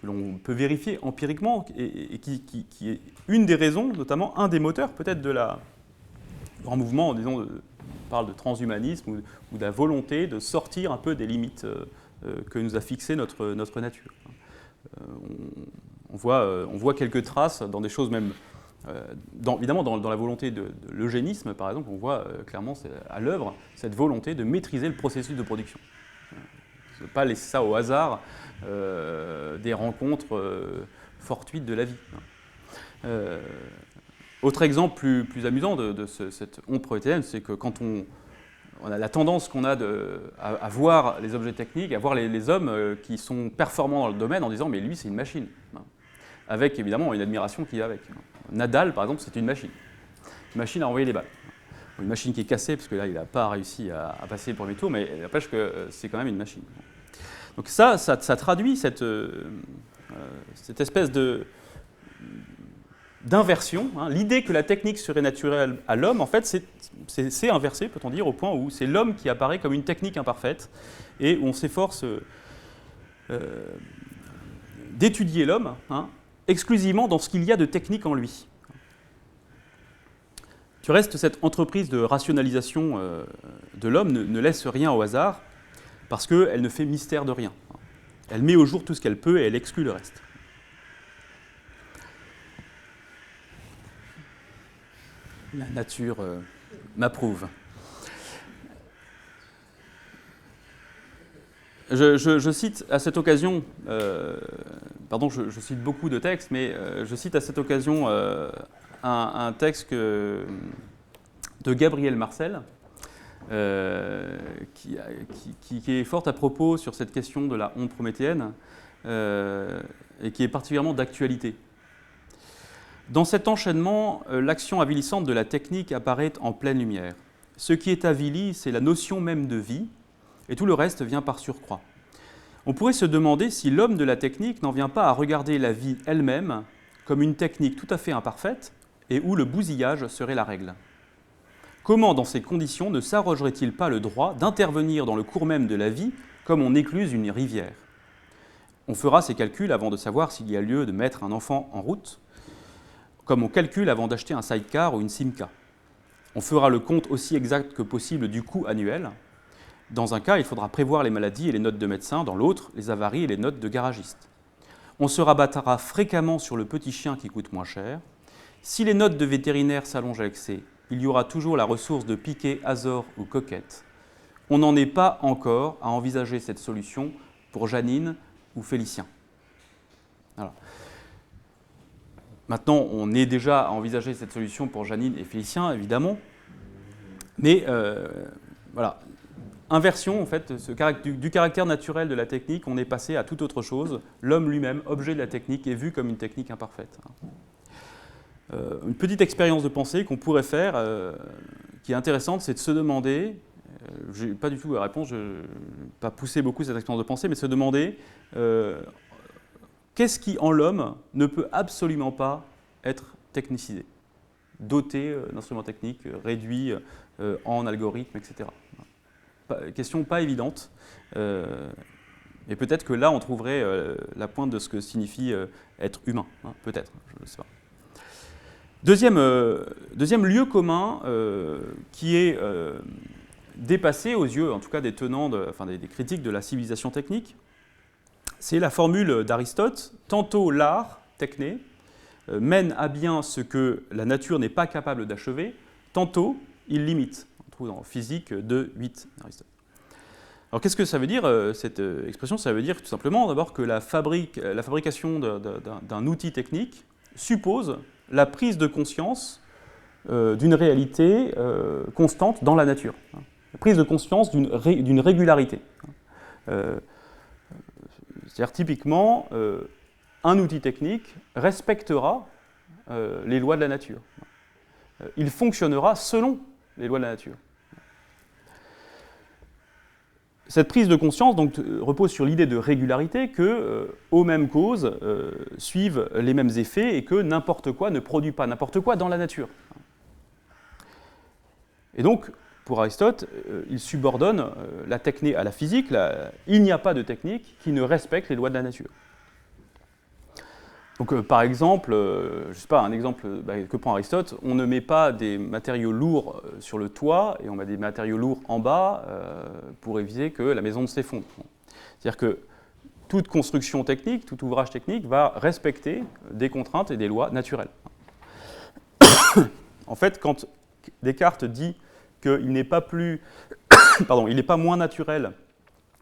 que l'on peut vérifier empiriquement et qui est une des raisons, notamment un des moteurs peut-être du grand mouvement, disons, on parle de transhumanisme ou de la volonté de sortir un peu des limites que nous a fixées notre nature. On voit quelques traces dans des choses même, évidemment dans la volonté de l'eugénisme par exemple, on voit clairement à l'œuvre cette volonté de maîtriser le processus de production. Ne pas laisser ça au hasard des rencontres fortuites de la vie. Autre exemple plus amusant de cette honte prométhéenne, c'est que quand on a la tendance qu'on a à voir les objets techniques, à voir les hommes qui sont performants dans le domaine en disant « mais lui, c'est une machine ». Avec évidemment une admiration qui va avec. Nadal, par exemple, c'est une machine. Une machine à envoyer les balles. Une machine qui est cassée, parce que là, il n'a pas réussi à passer le premier tour, mais n'empêche que c'est quand même une machine. Donc ça traduit cette espèce d'inversion. Hein. L'idée que la technique serait naturelle à l'homme, en fait, c'est inversé, peut-on dire, au point où c'est l'homme qui apparaît comme une technique imparfaite et où on s'efforce d'étudier l'homme exclusivement dans ce qu'il y a de technique en lui. Du reste, cette entreprise de rationalisation de l'homme ne laisse rien au hasard parce qu'elle ne fait mystère de rien. Elle met au jour tout ce qu'elle peut et elle exclut le reste. La nature m'approuve. Je cite à cette occasion, je cite beaucoup de textes, mais je cite à cette occasion un texte de Gabriel Marcel, qui est fort à propos sur cette question de la honte prométhéenne, et qui est particulièrement d'actualité. Dans cet enchaînement, l'action avilissante de la technique apparaît en pleine lumière. Ce qui est avili, c'est la notion même de vie, et tout le reste vient par surcroît. On pourrait se demander si l'homme de la technique n'en vient pas à regarder la vie elle-même comme une technique tout à fait imparfaite et où le bousillage serait la règle. Comment, dans ces conditions, ne s'arrogerait-il pas le droit d'intervenir dans le cours même de la vie comme on écluse une rivière ? On fera ces calculs avant de savoir s'il y a lieu de mettre un enfant en route, comme on calcule avant d'acheter un sidecar ou une Simca. On fera le compte aussi exact que possible du coût annuel. Dans un cas, il faudra prévoir les maladies et les notes de médecin, dans l'autre, les avaries et les notes de garagiste. On se rabattra fréquemment sur le petit chien qui coûte moins cher. Si les notes de vétérinaire s'allongent à l'excès, il y aura toujours la ressource de Piquet, Azor ou Coquette. On n'en est pas encore à envisager cette solution pour Janine ou Félicien. Voilà. Maintenant, on est déjà à envisager cette solution pour Janine et Félicien, évidemment. Mais voilà, inversion, en fait, du caractère naturel de la technique, on est passé à toute autre chose. L'homme lui-même, objet de la technique, est vu comme une technique imparfaite. Une petite expérience de pensée qu'on pourrait faire, qui est intéressante, c'est de se demander, je n'ai pas du tout la réponse, je n'ai pas poussé beaucoup cette expérience de pensée, mais se demander qu'est-ce qui, en l'homme, ne peut absolument pas être technicisé, doté d'instruments techniques, réduit en algorithmes, etc. Question pas évidente. Et peut-être que là, on trouverait la pointe de ce que signifie être humain. Hein, peut-être, je ne sais pas. Deuxième lieu commun qui est dépassé aux yeux, en tout cas des tenants, des critiques de la civilisation technique, c'est la formule d'Aristote, tantôt l'art, techné, mène à bien ce que la nature n'est pas capable d'achever, tantôt il limite. On trouve dans Physique 2.8 d'Aristote. Alors qu'est-ce que ça veut dire, cette expression? Ça veut dire tout simplement d'abord que la fabrication d'un outil technique suppose la prise de conscience d'une réalité constante dans la nature. La prise de conscience d'une régularité. C'est-à-dire typiquement, un outil technique respectera les lois de la nature. Il fonctionnera selon les lois de la nature. Cette prise de conscience donc, repose sur l'idée de régularité que, aux mêmes causes, suivent les mêmes effets et que n'importe quoi ne produit pas n'importe quoi dans la nature. Et donc, pour Aristote, il subordonne la techné à la physique. Il n'y a pas de technique qui ne respecte les lois de la nature. Donc, par exemple, je ne sais pas, un exemple que prend Aristote, on ne met pas des matériaux lourds sur le toit et on met des matériaux lourds en bas pour éviter que la maison ne s'effondre. C'est-à-dire que toute construction technique, tout ouvrage technique va respecter des contraintes et des lois naturelles. En fait, quand Descartes dit qu'il n'est pas il n'est pas moins naturel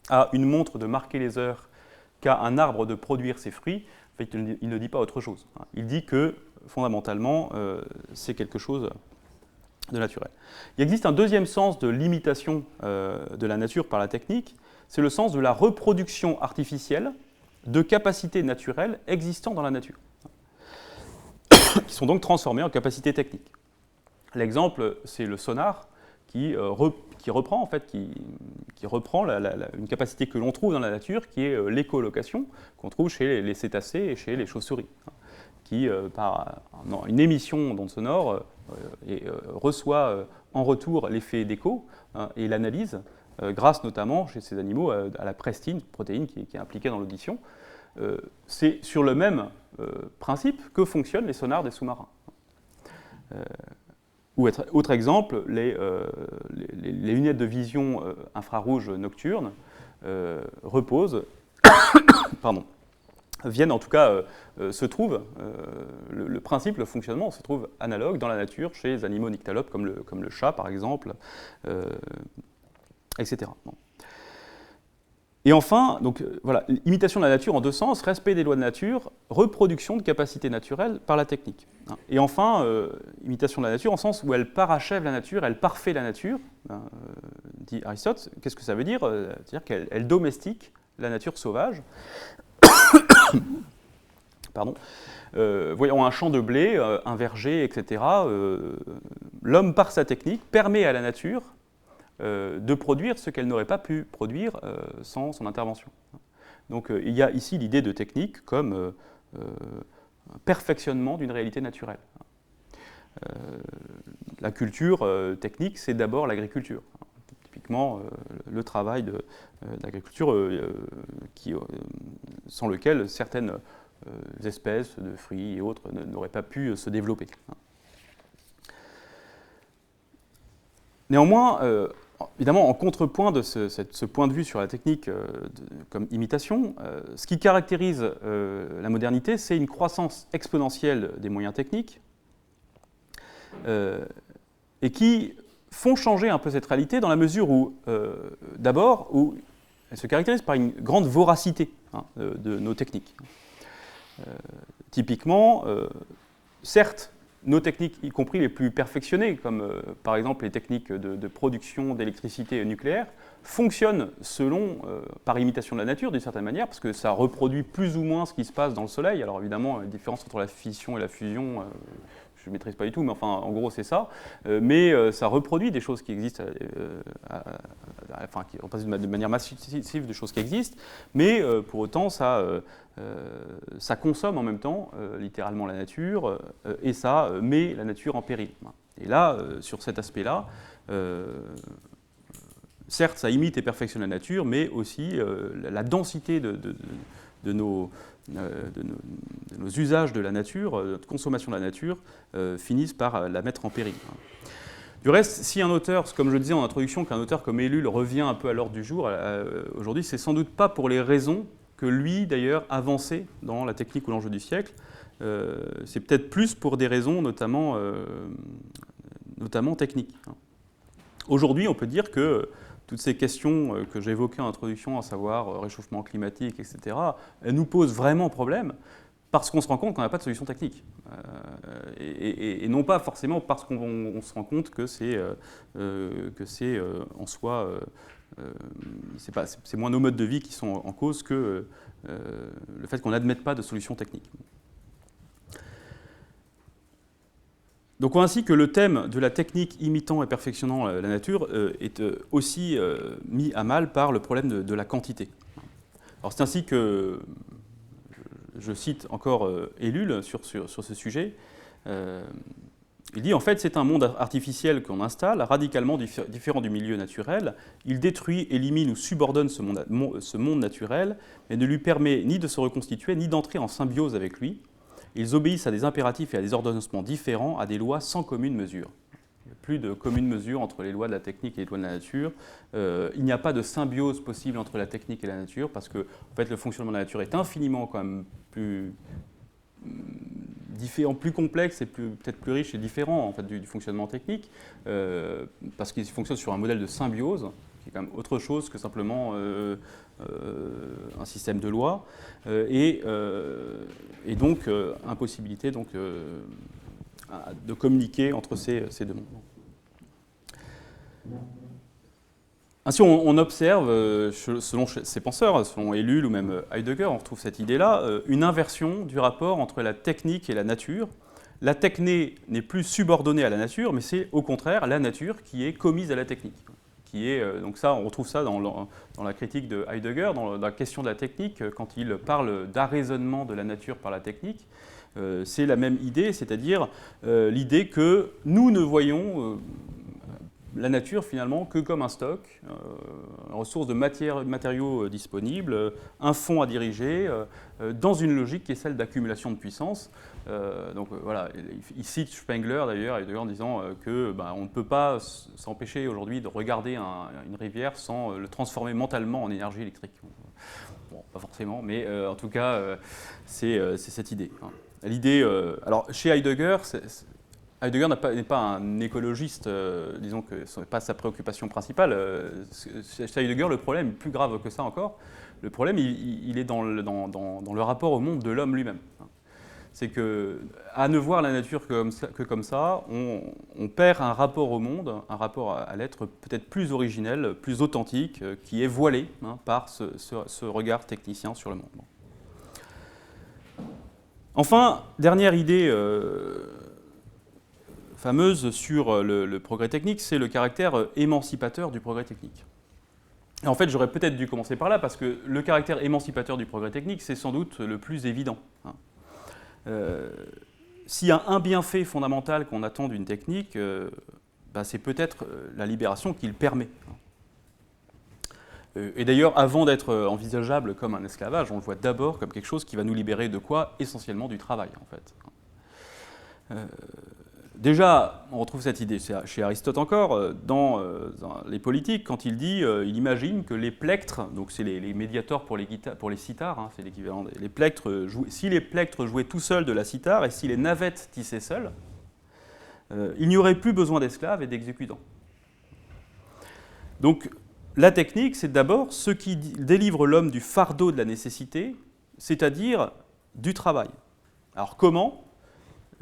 à une montre de marquer les heures qu'à un arbre de produire ses fruits, en fait, il ne dit pas autre chose. Il dit que, fondamentalement, c'est quelque chose de naturel. Il existe un deuxième sens de l'imitation de la nature par la technique, c'est le sens de la reproduction artificielle de capacités naturelles existant dans la nature, qui sont donc transformées en capacités techniques. L'exemple, c'est le sonar, qui reprend, en fait, qui reprend une capacité que l'on trouve dans la nature, qui est l'écholocation, qu'on trouve chez les cétacés et chez les chauves-souris, qui, par une émission d'ondes sonores, reçoit en retour l'effet d'écho et l'analyse, grâce notamment chez ces animaux à la prestine, protéine qui est impliquée dans l'audition. C'est sur le même principe que fonctionnent les sonars des sous-marins. Ou autre exemple, les lunettes de vision infrarouge nocturne reposent, viennent en tout cas, se trouvent, le principe, le fonctionnement se trouve analogue dans la nature chez les animaux nyctalopes comme le chat par exemple, etc. Bon. Et enfin, donc, voilà, imitation de la nature en deux sens, respect des lois de nature, reproduction de capacités naturelles par la technique. Et enfin, imitation de la nature en sens où elle parachève la nature, elle parfait la nature, dit Aristote. Qu'est-ce que ça veut dire? C'est-à-dire qu'elle domestique la nature sauvage. Pardon. Voyons un champ de blé, un verger, etc. L'homme, par sa technique, permet à la nature de produire ce qu'elle n'aurait pas pu produire sans son intervention. Donc il y a ici l'idée de technique comme perfectionnement d'une réalité naturelle. La culture technique, c'est d'abord l'agriculture. Typiquement, le travail de l'agriculture sans lequel certaines espèces de fruits et autres n'auraient pas pu se développer. Néanmoins, évidemment, en contrepoint de ce point de vue sur la technique comme imitation, ce qui caractérise la modernité, c'est une croissance exponentielle des moyens techniques et qui font changer un peu cette réalité dans la mesure où, d'abord, où elle se caractérise par une grande voracité de nos techniques. Typiquement, certes, nos techniques, y compris les plus perfectionnées, comme par exemple les techniques de production d'électricité nucléaire, fonctionnent par imitation de la nature d'une certaine manière, parce que ça reproduit plus ou moins ce qui se passe dans le Soleil. Alors évidemment, la différence entre la fission et la fusion, je ne maîtrise pas du tout, mais enfin, en gros, c'est ça. Mais ça reproduit des choses qui existent, qui repassent de manière massive des choses qui existent, mais pour autant, ça consomme en même temps, littéralement, la nature, et ça met la nature en péril. Et là, sur cet aspect-là, certes, ça imite et perfectionne la nature, mais aussi la densité de nos usages de la nature, notre consommation de la nature, finissent par la mettre en péril. Du reste, si un auteur, comme je le disais en introduction, qu'un auteur comme Ellul revient un peu à l'ordre du jour aujourd'hui, c'est sans doute pas pour les raisons que lui, d'ailleurs, avançait dans la technique ou l'enjeu du siècle. C'est peut-être plus pour des raisons notamment techniques. Aujourd'hui, on peut dire que toutes ces questions que j'ai évoquées en introduction, à savoir réchauffement climatique, etc., elles nous posent vraiment problème parce qu'on se rend compte qu'on n'a pas de solution technique. Et non pas forcément parce qu'on se rend compte que c'est en soi... c'est moins nos modes de vie qui sont en cause que le fait qu'on n'admette pas de solution technique. Donc on voit ainsi que le thème de la technique imitant et perfectionnant la nature est aussi mis à mal par le problème de la quantité. Alors c'est ainsi que, je cite encore Ellul sur ce sujet, il dit en fait c'est un monde artificiel qu'on installe, radicalement différent du milieu naturel. Il détruit, élimine ou subordonne ce monde naturel, mais ne lui permet ni de se reconstituer, ni d'entrer en symbiose avec lui. Ils obéissent à des impératifs et à des ordonnancements différents, à des lois sans commune mesure. Il n'y a plus de commune mesure entre les lois de la technique et les lois de la nature. Il n'y a pas de symbiose possible entre la technique et la nature, parce que en fait, le fonctionnement de la nature est infiniment quand même plus différent, plus complexe et peut-être plus riche et différent en fait, du fonctionnement technique, parce qu'il fonctionne sur un modèle de symbiose, qui est quand même autre chose que simplement un système de loi, et donc impossibilité donc, de communiquer entre ces deux mondes. Ainsi, on observe, selon ces penseurs, selon Ellul ou même Heidegger, on retrouve cette idée-là, une inversion du rapport entre la technique et la nature. La techné n'est plus subordonnée à la nature, mais c'est au contraire la nature qui est commise à la technique. Donc ça, on retrouve ça dans la critique de Heidegger, dans la question de la technique, quand il parle d'arraisonnement de la nature par la technique. C'est la même idée, c'est-à-dire l'idée que nous ne voyons la nature finalement que comme un stock, une ressource de matériaux disponibles, un fonds à diriger, dans une logique qui est celle d'accumulation de puissance. Donc voilà, il cite Spengler d'ailleurs, en disant que on ne peut pas s'empêcher aujourd'hui de regarder une rivière sans le transformer mentalement en énergie électrique. Bon, pas forcément, mais en tout cas, c'est cette idée. L'idée, alors chez Heidegger, Heidegger n'est pas un écologiste, disons que ce n'est pas sa préoccupation principale. Chez Heidegger, le problème est plus grave que ça encore. Le problème, il est dans le rapport au monde de l'homme lui-même. C'est qu'à ne voir la nature que comme ça, on perd un rapport au monde, un rapport à l'être peut-être plus originel, plus authentique, qui est voilé par ce regard technicien sur le monde. Enfin, dernière idée fameuse sur le progrès technique, c'est le caractère émancipateur du progrès technique. Et en fait, j'aurais peut-être dû commencer par là, parce que le caractère émancipateur du progrès technique, c'est sans doute le plus évident. S'il y a un bienfait fondamental qu'on attend d'une technique, c'est peut-être la libération qu'il permet. Et d'ailleurs, avant d'être envisageable comme un esclavage, on le voit d'abord comme quelque chose qui va nous libérer de quoi? Essentiellement du travail, en fait. Déjà, on retrouve cette idée chez Aristote encore, dans les politiques, quand il dit, il imagine que les plectres, donc c'est les médiators pour les cithars, hein, c'est l'équivalent des plectres, si les plectres jouaient tout seuls de la cithare et si les navettes tissaient seuls, il n'y aurait plus besoin d'esclaves et d'exécutants. Donc la technique, c'est d'abord ce qui délivre l'homme du fardeau de la nécessité, c'est-à-dire du travail. Alors comment ?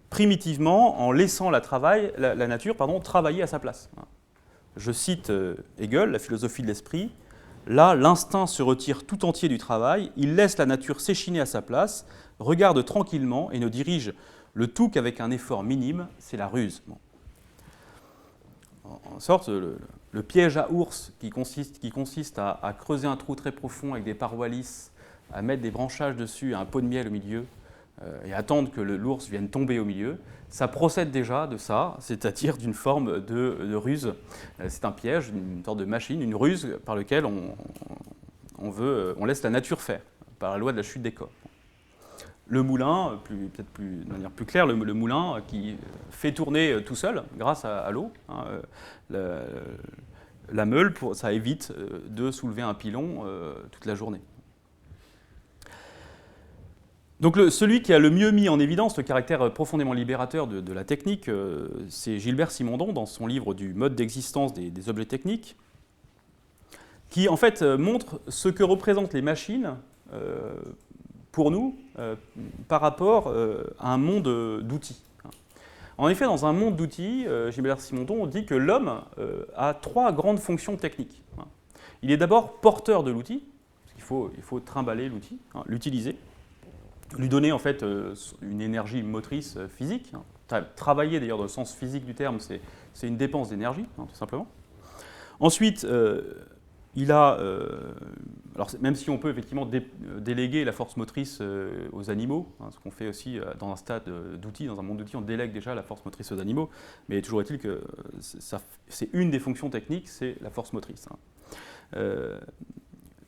Primitivement, en laissant la nature travailler à sa place. Je cite Hegel, la philosophie de l'esprit. Là, l'instinct se retire tout entier du travail, il laisse la nature s'échiner à sa place, regarde tranquillement et ne dirige le tout qu'avec un effort minime, c'est la ruse. Bon. En sorte, le piège à ours qui consiste à creuser un trou très profond avec des parois lisses, à mettre des branchages dessus, un pot de miel au milieu, et attendre que l'ours vienne tomber au milieu, ça procède déjà de ça, c'est-à-dire d'une forme de ruse. C'est un piège, une sorte de machine, une ruse par laquelle on laisse la nature faire, par la loi de la chute des corps. Le moulin, de manière plus claire, le moulin qui fait tourner tout seul grâce à l'eau. Hein, la meule, ça évite de soulever un pilon toute la journée. Donc celui qui a le mieux mis en évidence le caractère profondément libérateur de la technique, c'est Gilbert Simondon dans son livre du mode d'existence des objets techniques, qui en fait montre ce que représentent les machines pour nous par rapport à un monde d'outils. En effet, dans un monde d'outils, Gilbert Simondon dit que l'homme a trois grandes fonctions techniques. Il est d'abord porteur de l'outil, parce qu'il faut trimballer l'outil, l'utiliser, lui donner en fait une énergie motrice physique. Travailler d'ailleurs dans le sens physique du terme, c'est une dépense d'énergie, tout simplement. Ensuite, il a, alors même si on peut effectivement déléguer la force motrice aux animaux, ce qu'on fait aussi dans un stade d'outils, dans un monde d'outils, on délègue déjà la force motrice aux animaux, mais toujours est-il que c'est une des fonctions techniques, c'est la force motrice.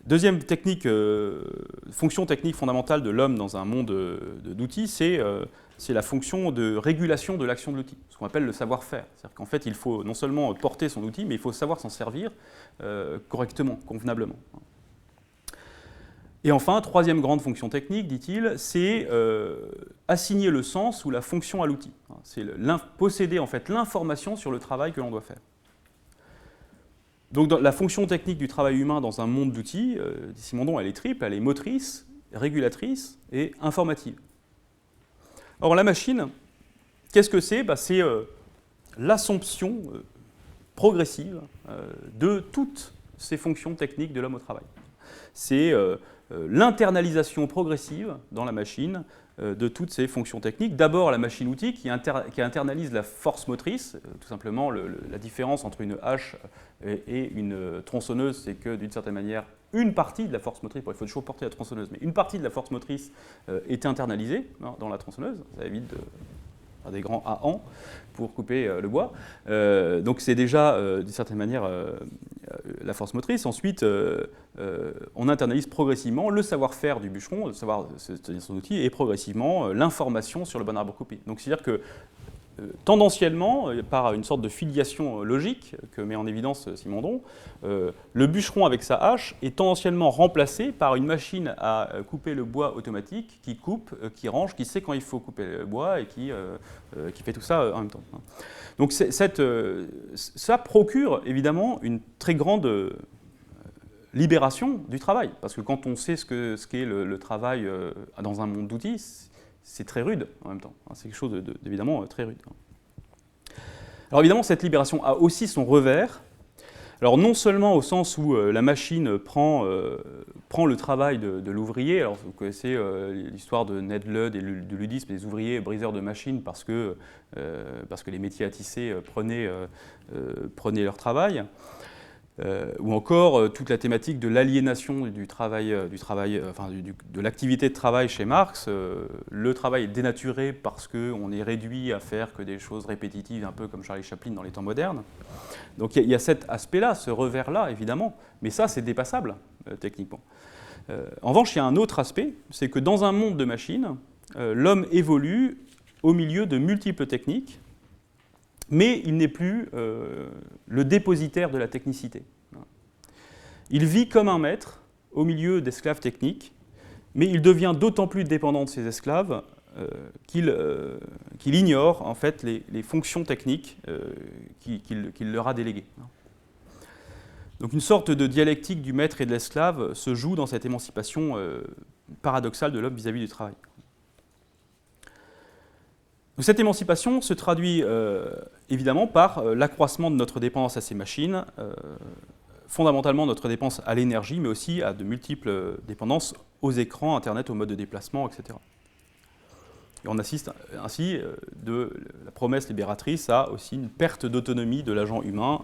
Deuxième fonction technique fondamentale de l'homme dans un monde d'outils, c'est la fonction de régulation de l'action de l'outil, ce qu'on appelle le savoir-faire. C'est-à-dire qu'en fait, il faut non seulement porter son outil, mais il faut savoir s'en servir correctement, convenablement. Et enfin, troisième grande fonction technique, dit-il, c'est assigner le sens ou la fonction à l'outil. C'est posséder en fait l'information sur le travail que l'on doit faire. Donc la fonction technique du travail humain dans un monde d'outils, dit Simondon, elle est triple, elle est motrice, régulatrice et informative. Or la machine, qu'est-ce que c'est ? C'est l'assomption progressive de toutes ces fonctions techniques de l'homme au travail. C'est l'internalisation progressive dans la machine de toutes ces fonctions techniques. D'abord la machine-outil qui internalise la force motrice, tout simplement la différence entre une hache et une tronçonneuse, c'est que d'une certaine manière, une partie de la force motrice, il faut toujours porter la tronçonneuse, mais une partie de la force motrice est internalisée dans la tronçonneuse, ça évite de faire des grands ahans pour couper le bois. Donc c'est déjà d'une certaine manière la force motrice. Ensuite, on internalise progressivement le savoir-faire du bûcheron, de savoir se tenir son outil, et progressivement l'information sur le bon arbre coupé. Donc c'est-à-dire que tendanciellement, par une sorte de filiation logique que met en évidence Simondon, le bûcheron avec sa hache est tendanciellement remplacé par une machine à couper le bois automatique qui coupe, qui range, qui sait quand il faut couper le bois et qui fait tout ça en même temps. Donc ça procure évidemment une très grande libération du travail, parce que quand on sait ce qu'est le travail dans un monde d'outils, c'est très rude en même temps. C'est quelque chose d'évidemment très rude. Alors évidemment, cette libération a aussi son revers. Alors non seulement au sens où la machine prend le travail de l'ouvrier. Alors vous connaissez l'histoire de Ned Ludd et du ludisme des ouvriers briseurs de machines parce que les métiers à tisser prenaient leur travail. Ou encore toute la thématique de l'aliénation de l'activité de travail chez Marx. Le travail est dénaturé parce qu'on est réduit à faire que des choses répétitives, un peu comme Charlie Chaplin dans les temps modernes. Donc il y a cet aspect-là, ce revers-là, évidemment, mais ça c'est dépassable, techniquement. En revanche, il y a un autre aspect, c'est que dans un monde de machines, l'homme évolue au milieu de multiples techniques, mais il n'est plus le dépositaire de la technicité. Il vit comme un maître au milieu d'esclaves techniques, mais il devient d'autant plus dépendant de ses esclaves qu'il ignore en fait les fonctions techniques qu'il leur a déléguées. Donc une sorte de dialectique du maître et de l'esclave se joue dans cette émancipation paradoxale de l'homme vis-à-vis du travail. Donc cette émancipation se traduit évidemment par l'accroissement de notre dépendance à ces machines, fondamentalement notre dépendance à l'énergie, mais aussi à de multiples dépendances aux écrans, Internet, aux modes de déplacement, etc. Et on assiste ainsi de la promesse libératrice à aussi une perte d'autonomie de l'agent humain.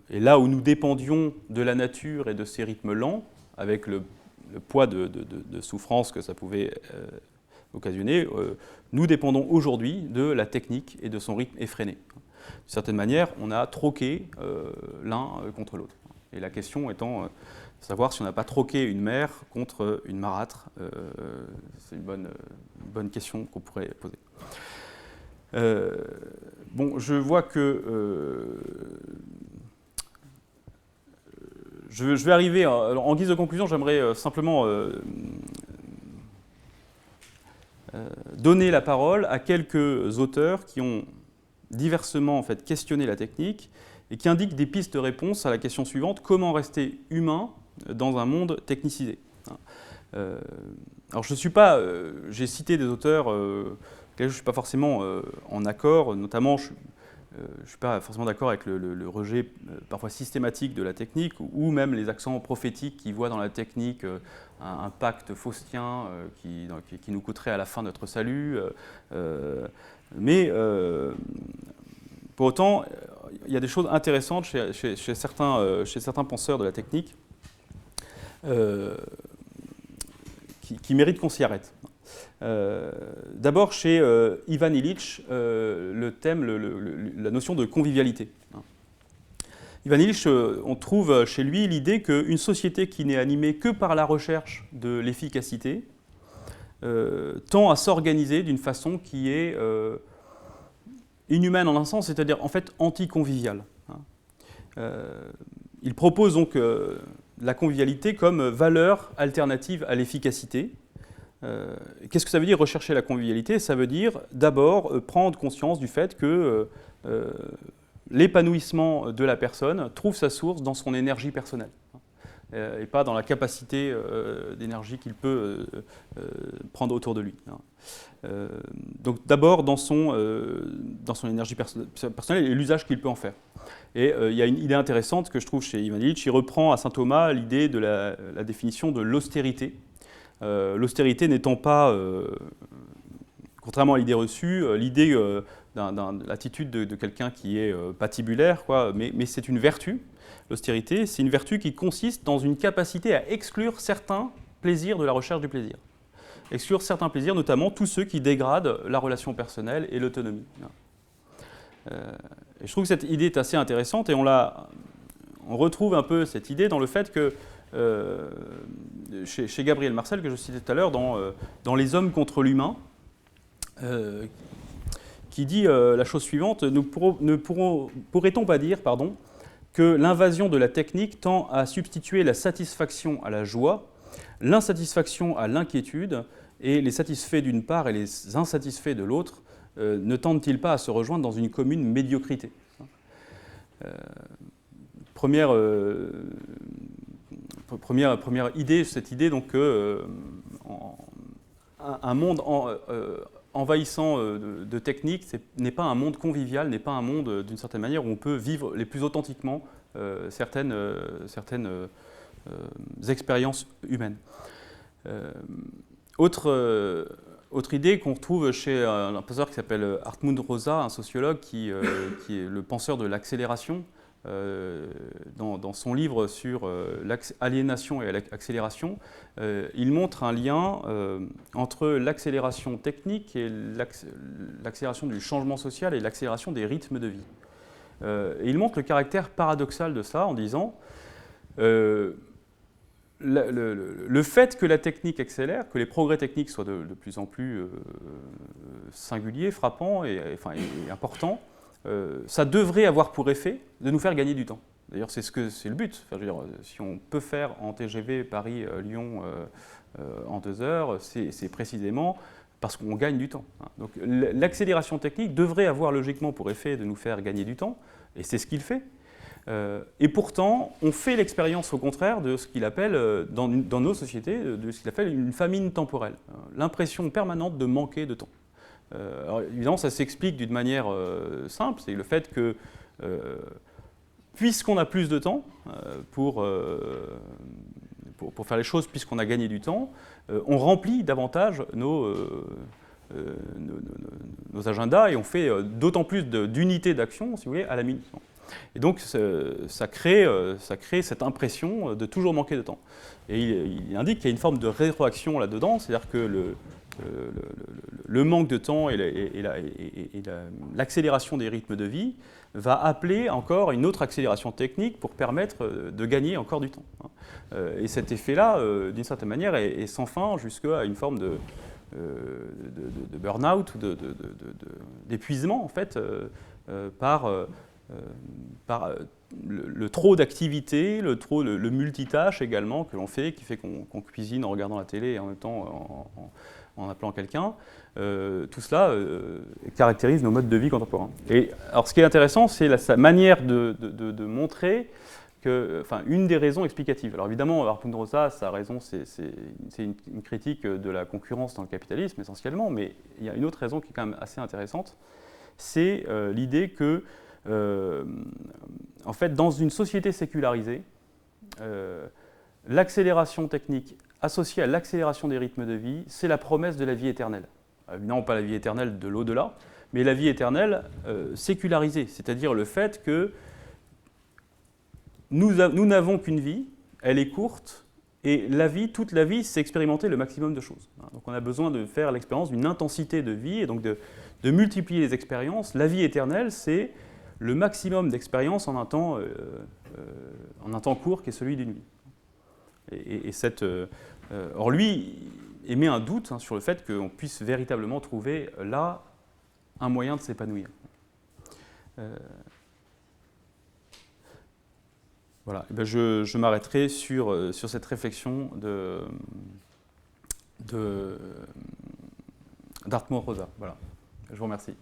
Et là où nous dépendions de la nature et de ses rythmes lents, avec le poids de souffrance que ça pouvait occasionner, nous dépendons aujourd'hui de la technique et de son rythme effréné. D'une certaine manière, on a troqué l'un contre l'autre. Et la question étant de savoir si on n'a pas troqué une mère contre une marâtre. C'est une bonne question qu'on pourrait poser. Bon, je vois que je vais arriver. En guise de conclusion, j'aimerais simplement donner la parole à quelques auteurs qui ont diversement en fait, questionné la technique et qui indiquent des pistes de réponse à la question suivante: comment rester humain dans un monde technicisé? Alors je ne suis pas, j'ai cité des auteurs je ne suis pas forcément en accord, notamment je ne suis pas forcément d'accord avec le rejet parfois systématique de la technique, ou même les accents prophétiques qui voient dans la technique un pacte faustien qui nous coûterait à la fin notre salut. Mais pour autant, il y a des choses intéressantes chez certains penseurs de la technique qui méritent qu'on s'y arrête. D'abord, chez Ivan Illich, le thème, la notion de convivialité. Ivan Illich, on trouve chez lui l'idée qu'une société qui n'est animée que par la recherche de l'efficacité tend à s'organiser d'une façon qui est inhumaine en un sens, c'est-à-dire en fait anti-conviviale. Il propose donc la convivialité comme valeur alternative à l'efficacité. Qu'est-ce que ça veut dire rechercher la convivialité? Ça veut dire d'abord prendre conscience du fait que l'épanouissement de la personne trouve sa source dans son énergie personnelle et pas dans la capacité d'énergie qu'il peut prendre autour de lui. Donc d'abord dans son énergie personnelle et l'usage qu'il peut en faire. Et il y a une idée intéressante que je trouve chez Ivan Illich. Il reprend à saint Thomas l'idée de la définition de l'austérité. L'austérité n'étant pas, contrairement à l'idée reçue, l'idée de l'attitude de quelqu'un qui est patibulaire, quoi, mais c'est une vertu. L'austérité, c'est une vertu qui consiste dans une capacité à exclure certains plaisirs de la recherche du plaisir. Exclure certains plaisirs, notamment tous ceux qui dégradent la relation personnelle et l'autonomie. Et je trouve que cette idée est assez intéressante et on retrouve un peu cette idée dans le fait que chez Gabriel Marcel, que je citais tout à l'heure, dans Les hommes contre l'humain, qui dit la chose suivante: pourrait-on pas dire que l'invasion de la technique tend à substituer la satisfaction à la joie, l'insatisfaction à l'inquiétude, et les satisfaits d'une part et les insatisfaits de l'autre ne tendent-ils pas à se rejoindre dans une commune médiocrité? Première idée, cette idée donc un monde envahissant de techniques n'est pas un monde convivial, n'est pas un monde d'une certaine manière où on peut vivre les plus authentiquement certaines expériences humaines. Autre idée qu'on retrouve chez un penseur qui s'appelle Hartmut Rosa, un sociologue qui est le penseur de l'accélération. Dans son livre sur l'aliénation et l'accélération, il montre un lien entre l'accélération technique et l'accélération du changement social et l'accélération des rythmes de vie. Et il montre le caractère paradoxal de ça en disant le fait que la technique accélère, que les progrès techniques soient de plus en plus singuliers, frappants et importants, ça devrait avoir pour effet de nous faire gagner du temps. D'ailleurs, c'est le but. Enfin, je veux dire, si on peut faire en TGV Paris-Lyon en 2 heures, c'est précisément parce qu'on gagne du temps. Donc l'accélération technique devrait avoir logiquement pour effet de nous faire gagner du temps, et c'est ce qu'il fait. Et pourtant, on fait l'expérience au contraire de ce qu'il appelle, dans nos sociétés, de ce qu'il appelle une famine temporelle. L'impression permanente de manquer de temps. Alors évidemment, ça s'explique d'une manière simple, c'est le fait que, puisqu'on a plus de temps pour faire les choses, puisqu'on a gagné du temps, on remplit davantage nos agendas et on fait d'autant plus d'unités d'action, si vous voulez, à la minute. Et donc, ça crée cette impression de toujours manquer de temps. Et il indique qu'il y a une forme de rétroaction là-dedans, c'est-à-dire que le manque de temps et l'accélération des rythmes de vie va appeler encore une autre accélération technique pour permettre de gagner encore du temps. Et cet effet-là, d'une certaine manière, est sans fin jusqu'à une forme de burn-out ou d'épuisement, en fait, par le trop d'activité, le multitâche également que l'on fait, qui fait qu'on cuisine en regardant la télé et en même temps en appelant quelqu'un. Tout cela caractérise nos modes de vie contemporains. Et alors, ce qui est intéressant, c'est sa manière de montrer que, enfin, une des raisons explicatives. Alors évidemment, Harpoon Rosa, sa raison, c'est une critique de la concurrence dans le capitalisme essentiellement, mais il y a une autre raison qui est quand même assez intéressante, c'est l'idée que en fait, dans une société sécularisée, l'accélération technique associée à l'accélération des rythmes de vie, c'est la promesse de la vie éternelle. Évidemment, pas la vie éternelle de l'au-delà, mais la vie éternelle sécularisée, c'est-à-dire le fait que nous n'avons qu'une vie, elle est courte, et toute la vie, c'est expérimenter le maximum de choses. Donc on a besoin de faire l'expérience d'une intensité de vie, et donc de multiplier les expériences. La vie éternelle, c'est le maximum d'expérience en un temps court qui est celui d'une vie. Or lui émet un doute sur le fait qu'on puisse véritablement trouver là un moyen de s'épanouir. Voilà, et bien je m'arrêterai sur cette réflexion d'Harpoon Rosa. Voilà, je vous remercie.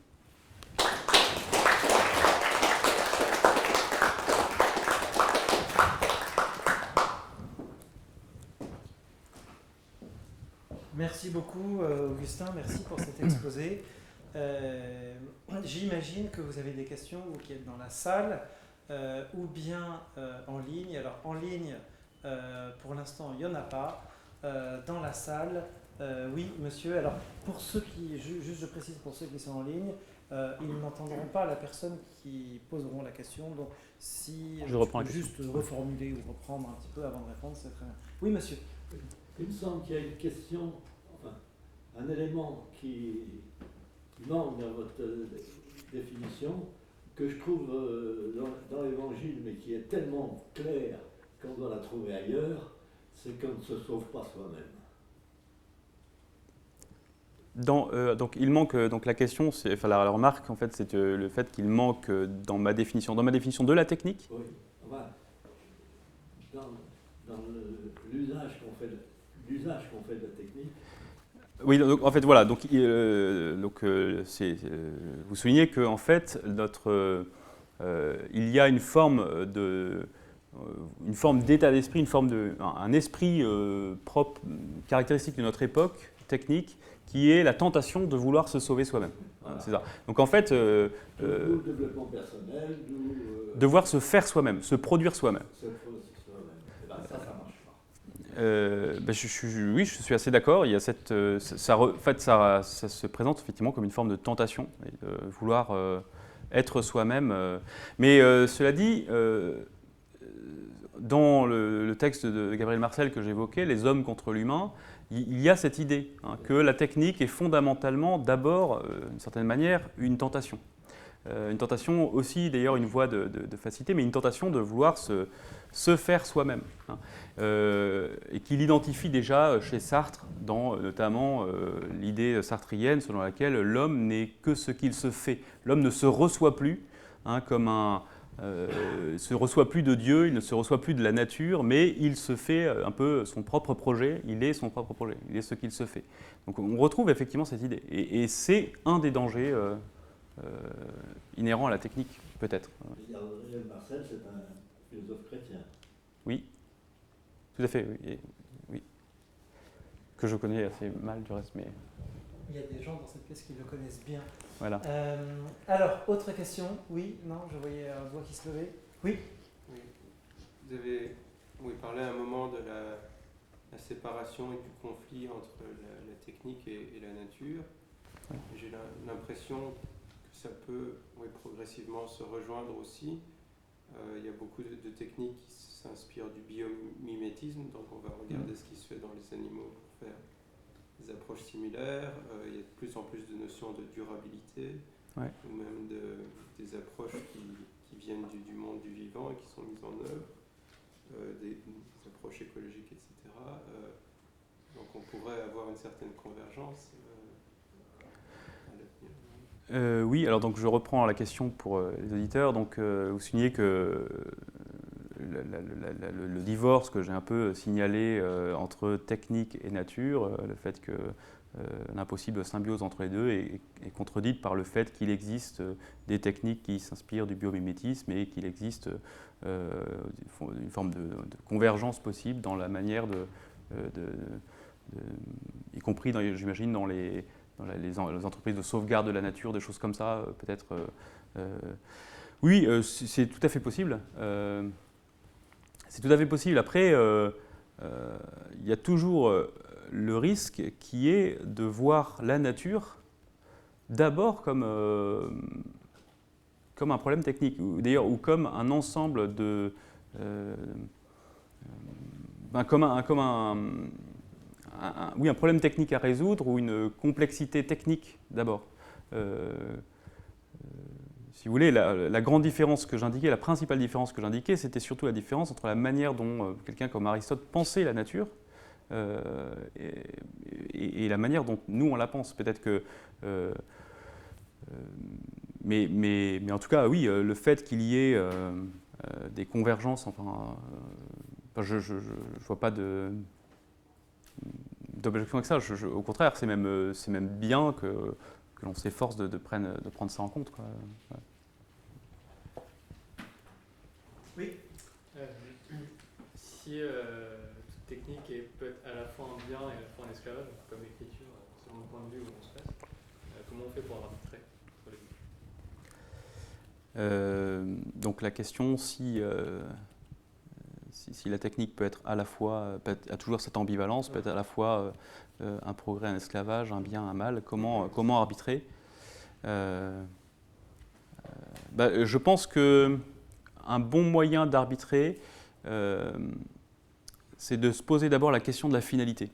Merci beaucoup, Augustin, merci pour cet exposé. J'imagine que vous avez des questions, vous qui êtes dans la salle, ou bien en ligne. Alors, en ligne, pour l'instant, il n'y en a pas. Dans la salle, oui, monsieur. Alors, pour ceux qui, juste je précise pour ceux qui sont en ligne, ils n'entendront pas la personne qui poseront la question. Donc, si je peux juste reformuler ou reprendre un petit peu avant de répondre, c'est très bien. Oui, monsieur. Il me semble qu'il y a une question, enfin, un élément qui manque dans votre définition, que je trouve dans l'Évangile, mais qui est tellement clair qu'on doit la trouver ailleurs, c'est qu'on ne se sauve pas soi-même. Donc il manque, donc la question, enfin la remarque en fait, c'est le fait qu'il manque dans ma définition de la technique. Oui, enfin, dans l'usage qu'on fait de la technique. Oui, donc, en fait voilà, vous soulignez que en fait il y a une forme d'état d'esprit, un esprit propre, caractéristique de notre époque technique, qui est la tentation de vouloir se sauver soi-même. Voilà. C'est ça. Donc en fait, le développement personnel, devoir se faire soi-même, se produire soi-même. Ça marche pas. Oui, je suis assez d'accord. Il y a ça se présente effectivement comme une forme de tentation, de vouloir être soi-même. Mais cela dit, dans le texte de Gabriel Marcel que j'évoquais, Les hommes contre l'humain, il y a cette idée que la technique est fondamentalement d'abord, d'une certaine manière, une tentation. Une tentation aussi, d'ailleurs, une voie de facilité, mais une tentation de vouloir se faire soi-même. Et qu'il identifie déjà chez Sartre, dans notamment l'idée sartrienne selon laquelle l'homme n'est que ce qu'il se fait. L'homme ne se reçoit plus, comme se reçoit plus de Dieu, il ne se reçoit plus de la nature, mais il se fait un peu son propre projet, il est son propre projet, il est ce qu'il se fait. Donc on retrouve effectivement cette idée. Et c'est un des dangers inhérents à la technique, peut-être. Gabriel Marcel, c'est un philosophe chrétien. Oui, tout à fait, oui. Oui. Que je connais assez mal du reste, mais... Il y a des gens dans cette pièce qui le connaissent bien. Voilà. Alors, autre question. Oui, non, je voyais un doigt qui se levait. Oui. Oui. Vous avez parlé à un moment de la séparation et du conflit entre la technique et la nature. Oui. J'ai l'impression que ça peut progressivement se rejoindre aussi. Il y a beaucoup de techniques qui s'inspirent du biomimétisme, donc on va regarder ce qui se fait dans les animaux pour faire des approches similaires. Il y a de plus en plus de notions de durabilité, ouais. ou même des approches qui viennent du monde du vivant et qui sont mises en œuvre, des approches écologiques, etc. Donc on pourrait avoir une certaine convergence à l'avenir. Oui, alors donc je reprends la question pour les auditeurs. Donc vous signez que le divorce que j'ai un peu signalé entre technique et nature, le fait que l'impossible symbiose entre les deux est contredite par le fait qu'il existe des techniques qui s'inspirent du biomimétisme et qu'il existe une forme de convergence possible dans la manière y compris, j'imagine, dans les entreprises de sauvegarde de la nature, des choses comme ça, peut-être. Oui, c'est tout à fait possible. C'est tout à fait possible. Après, il y a toujours le risque qui est de voir la nature d'abord comme un problème technique, d'ailleurs, ou comme un ensemble de... comme un problème technique à résoudre ou une complexité technique d'abord. Si vous voulez, la grande différence que j'indiquais, la principale différence que j'indiquais, c'était surtout la différence entre la manière dont quelqu'un comme Aristote pensait la nature et la manière dont nous on la pense. Peut-être que... mais en tout cas, oui, le fait qu'il y ait des convergences, enfin, je ne vois pas d'objection avec ça. Au contraire, c'est même bien que l'on s'efforce de prendre ça en compte, quoi. Ouais. Oui. Si toute technique peut être à la fois un bien et à la fois un esclavage, comme l'écriture, selon le point de vue où on se place, comment on fait pour arbitrer entre les deux ? Donc la question, si la technique peut être à la fois, a toujours cette ambivalence, peut être à la fois un progrès, un esclavage, un bien, un mal, comment arbitrer ? Je pense qu'un bon moyen d'arbitrer, c'est de se poser d'abord la question de la finalité.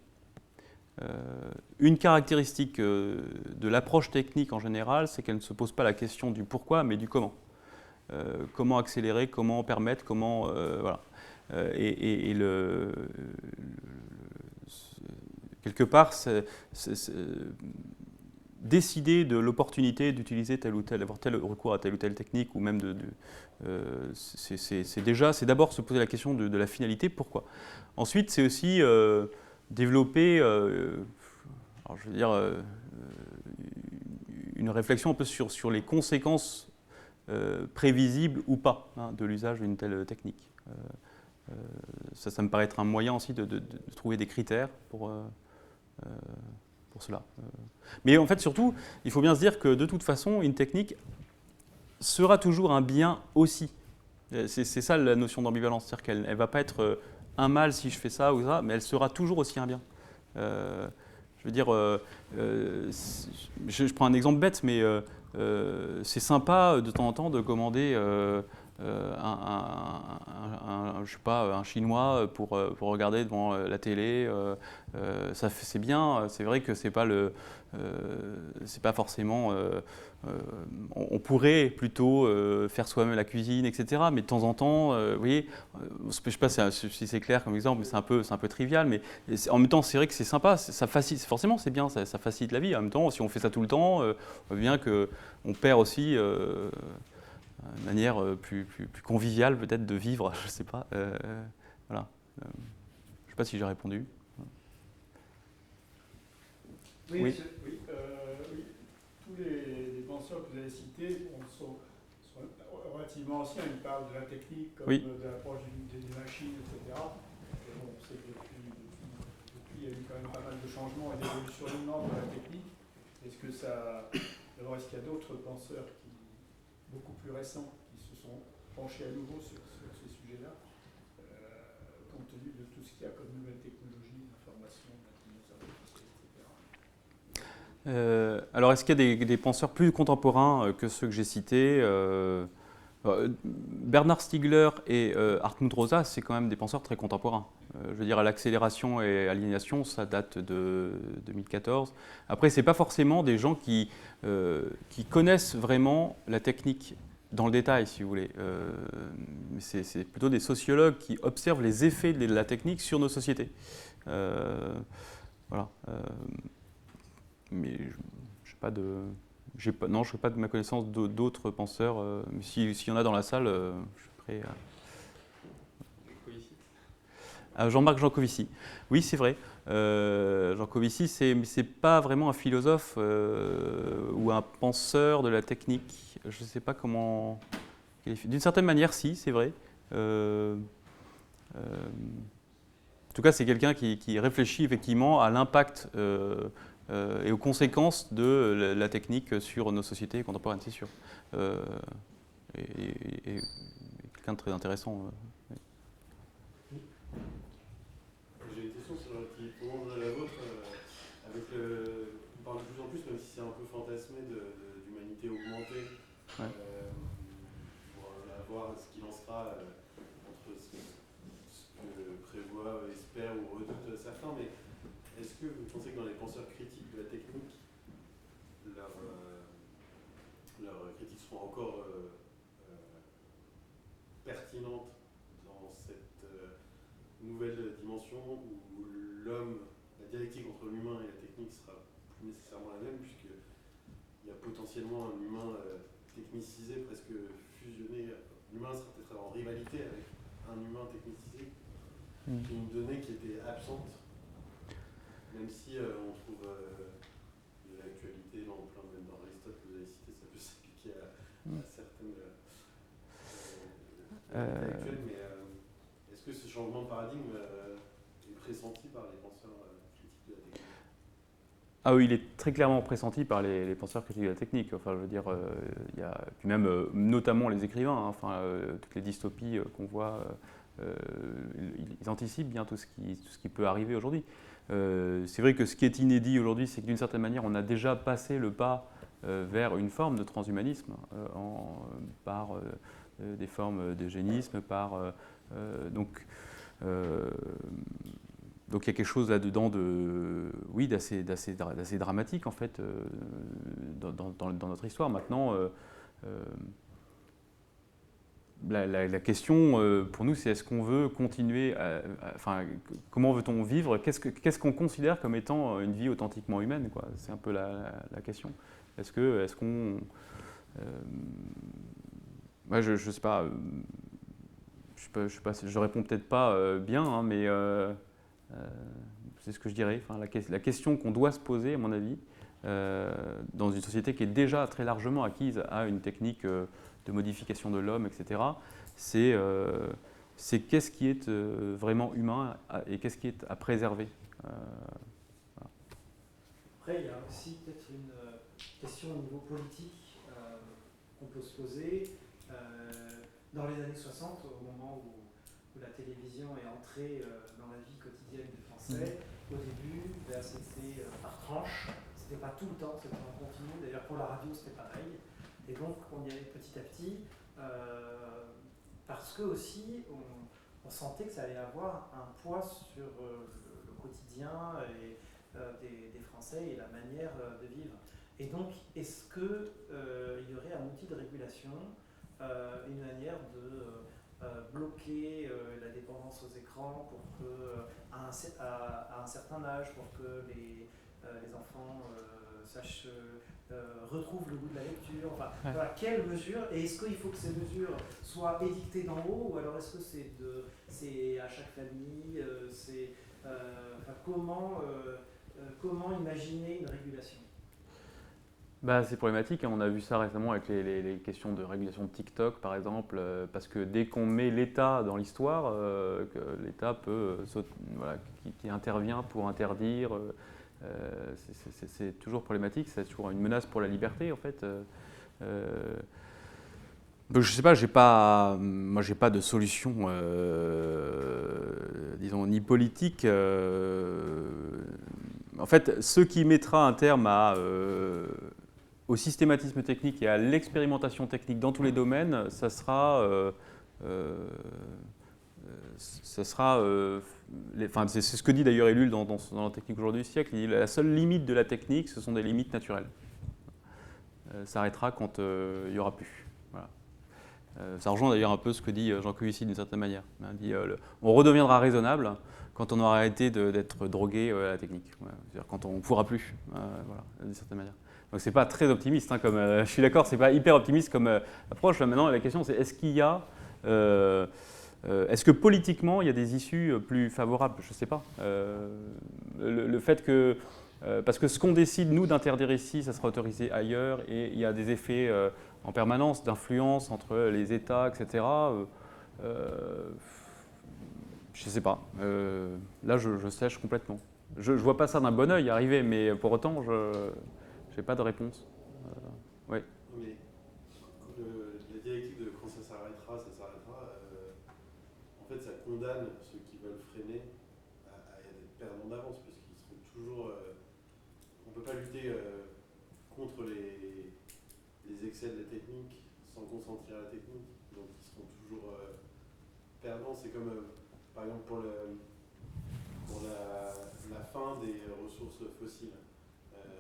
Une caractéristique de l'approche technique en général, c'est qu'elle ne se pose pas la question du pourquoi, mais du comment. Comment accélérer, comment permettre, comment... voilà. Quelque part, décider de l'opportunité d'utiliser avoir tel recours à telle ou telle technique, ou même c'est d'abord se poser la question de la finalité, pourquoi. Ensuite, c'est aussi développer, alors je veux dire, une réflexion un peu sur les conséquences prévisible ou pas de l'usage d'une telle technique. Ça me paraît être un moyen aussi de trouver des critères pour cela. Mais en fait, surtout, il faut bien se dire que de toute façon, une technique sera toujours un bien aussi. C'est ça la notion d'ambivalence, c'est-à-dire qu'elle ne va pas être un mal si je fais ça ou ça, mais elle sera toujours aussi un bien. Je veux dire, je prends un exemple bête, mais c'est sympa de temps en temps de commander je sais pas, un Chinois pour regarder devant la télé. C'est bien, c'est vrai que c'est pas forcément... on pourrait plutôt faire soi-même la cuisine, etc. Mais de temps en temps, vous voyez, je sais pas si c'est clair comme exemple, mais c'est un peu trivial. Mais en même temps, c'est vrai que c'est sympa, ça facilite, forcément c'est bien, ça facilite la vie. En même temps, si on fait ça tout le temps, on voit bien qu'on perd aussi une manière plus conviviale peut-être de vivre, je ne sais pas. Voilà. Je ne sais pas si j'ai répondu. Oui, Oui. oui, tous les penseurs que vous avez cités sont relativement anciens. Ils parlent de la technique comme Oui. de l'approche des machines, etc. Et bon, on sait que depuis, il y a eu quand même pas mal de changements et d'évolutions immenses de la technique. Est-ce qu'il y a d'autres penseurs beaucoup plus récents qui se sont penchés à nouveau sur ces sujets-là, compte tenu de tout ce qu'il y a comme nouvelles technologies, l'information, l'intelligence artificielle, etc. Alors, est-ce qu'il y a des penseurs plus contemporains que ceux que j'ai cités Bernard Stiegler et Hartmut Rosa, c'est quand même des penseurs très contemporains. Je veux dire, l'accélération et aliénation, ça date de 2014. Après, ce n'est pas forcément des gens qui connaissent vraiment la technique dans le détail, si vous voulez. C'est plutôt des sociologues qui observent les effets de la technique sur nos sociétés. Voilà. Mais je n'ai pas de... non, je ne sais pas de ma connaissance d'autres penseurs. Mais s'il y en a dans la salle, je suis prêt à... Jean-Marc Jancovici. Oui, c'est vrai. Jancovici, c'est pas vraiment un philosophe ou un penseur de la technique. Je ne sais pas comment... D'une certaine manière, si, c'est vrai. En tout cas, c'est quelqu'un qui réfléchit effectivement à l'impact et aux conséquences de la technique sur nos sociétés contemporaines, c'est sûr. Et quelqu'un de très intéressant. J'ai une question qui prolonge la vôtre. On parle de plus en plus, même si c'est un peu fantasmé, d'humanité augmentée. Ouais. Pour voir ce qu'il en sera entre ce que prévoient, espèrent ou redoutent certains. Mais est-ce que vous pensez que dans les penseurs critiques de la technique, leurs critiques seront encore pertinentes dans cette nouvelle dimension où l'homme, la dialectique entre l'humain et la technique sera plus nécessairement la même, puisqu'il y a potentiellement un humain technicisé, presque fusionné. L'humain sera peut-être en rivalité avec un humain technicisé, qui est une donnée qui était absente, même si on trouve de l'actualité même dans Aristote que vous avez cité, ça peut s'appliquer à certaines actuelles, mais est-ce que ce changement de paradigme est pressenti par les penseurs critiques de la technique? Ah oui, il est très clairement pressenti par les penseurs critiques de la technique. Enfin, je veux dire, il y a, puis même notamment les écrivains, hein, enfin, toutes les dystopies qu'on voit, ils anticipent bien tout ce qui peut arriver aujourd'hui. C'est vrai que ce qui est inédit aujourd'hui, c'est que d'une certaine manière, on a déjà passé le pas vers une forme de transhumanisme par des formes d'eugénisme, donc il y a quelque chose là-dedans d'assez dramatique en fait dans notre histoire. Maintenant, la question pour nous, c'est est-ce qu'on veut continuer, comment veut-on vivre? Qu'est-ce qu'on considère comme étant une vie authentiquement humaine, quoi? C'est un peu la question. Est-ce qu'on... Ouais, je sais pas. Je réponds peut-être pas bien, hein, mais c'est ce que je dirais. Enfin, la question qu'on doit se poser, à mon avis, dans une société qui est déjà très largement acquise à une technique de modification de l'homme, etc., c'est qu'est-ce qui est vraiment humain et qu'est-ce qui est à préserver. Voilà. Après, il y a aussi peut-être une question au niveau politique qu'on peut se poser. Dans les années 60, au moment où la télévision est entrée dans la vie quotidienne des Français, au début, c'était par tranche, c'était pas tout le temps, c'était en continu. D'ailleurs, pour la radio, c'était pareil. Et donc, on y allait petit à petit, parce que aussi, on sentait que ça allait avoir un poids sur le quotidien des Français et la manière de vivre. Et donc, est-ce qu'il y aurait un outil de régulation, une manière de bloquer la dépendance aux écrans pour que, à un certain âge, pour que les enfants retrouve le goût de la lecture. Enfin, Ouais. voilà, quelles mesures, et est-ce qu'il faut que ces mesures soient édictées d'en haut, ou alors est-ce que c'est à chaque famille, enfin, comment imaginer une régulation? Bah, c'est problématique, hein. On a vu ça récemment avec les questions de régulation de TikTok, par exemple, parce que dès qu'on met l'État dans l'histoire, que l'État peut, voilà, qui intervient pour interdire, c'est toujours problématique, c'est toujours une menace pour la liberté, en fait. Donc, je sais pas, moi j'ai pas de solution, disons, ni politique. En fait, ce qui mettra un terme au systématisme technique et à l'expérimentation technique dans tous les domaines, ça sera, enfin, c'est ce que dit d'ailleurs Ellul dans la technique aujourd'hui du siècle. Il dit la seule limite de la technique, ce sont des limites naturelles. Ça arrêtera quand il n'y aura plus. Voilà. Ça rejoint d'ailleurs un peu ce que dit Jean Covici d'une certaine manière. Il dit, on redeviendra raisonnable quand on aura arrêté d'être drogué à la technique. Ouais. C'est-à-dire quand on ne pourra plus, voilà, d'une certaine manière. Donc c'est pas très optimiste, hein, comme je suis d'accord, c'est pas hyper optimiste comme approche. Là, maintenant, la question c'est est-ce qu'il y a, est-ce que politiquement il y a des issues plus favorables? Je sais pas. Le fait que parce que ce qu'on décide nous d'interdire ici, ça sera autorisé ailleurs, et il y a des effets en permanence d'influence entre les États, etc. Je sais pas. Là, je sèche complètement. Je vois pas ça d'un bon œil arriver, mais pour autant, je n'ai pas de réponse. Oui. Mais la directive de quand ça s'arrêtera, en fait, ça condamne ceux qui veulent freiner à des perdants d'avance, parce qu'ils seront toujours. On ne peut pas lutter contre les excès de la technique sans consentir à la technique, donc ils seront toujours perdants. C'est comme, par exemple, pour la fin des ressources fossiles.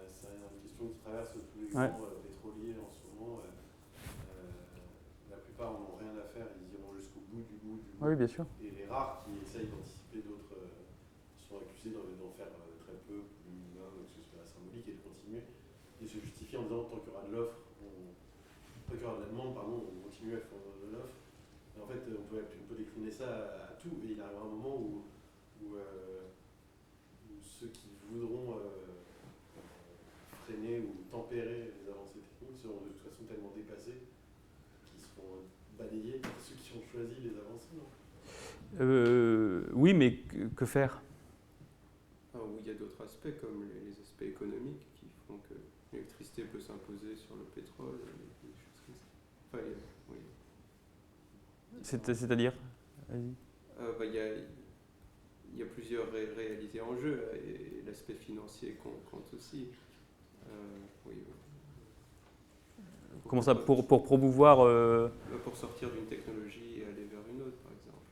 C'est une question qui traverse tous les grands pétroliers en ce moment. La plupart n'en ont rien à faire, ils iront jusqu'au bout du bout. Oui, bien sûr. Et les rares qui essayent d'anticiper d'autres sont accusés d'en faire très peu, le minimum, que ce soit symbolique, et de continuer. Et se justifier en disant tant qu'il y aura de l'offre, tant qu'il y aura de la demande, pardon, on continue à faire de l'offre. Et en fait, on peut décliner ça à tout, et il arrivera un moment où ceux qui voudront freiner ou tempérer les avancées techniques seront de toute façon tellement dépassés qu'ils seront balayés par ceux qui ont choisi les avancées. Oui, mais que faire? Il y a d'autres aspects comme les aspects économiques qui font que l'électricité peut s'imposer sur le pétrole, des choses comme ça. Enfin, oui. C'est-à-dire? Vas-y. Il y a plusieurs réalités en jeu, et l'aspect financier compte aussi. Oui. Comment ça, pour promouvoir Pour sortir d'une technologie et aller vers une autre, par exemple.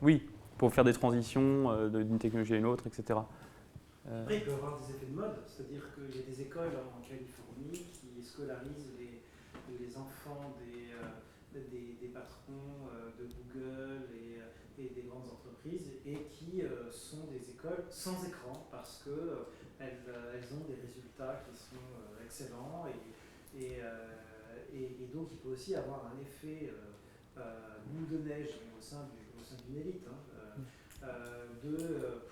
Oui, pour faire des transitions d'une technologie à une autre, etc. Après, il peut y avoir des effets de mode, c'est-à-dire qu'il y a des écoles en Californie qui scolarisent les enfants des patrons de Google et des grandes entreprises, et qui sont des écoles sans écran parce qu'elles ont des résultats qui sont excellents, et donc il peut aussi avoir un effet boule de neige au sein d'une élite, de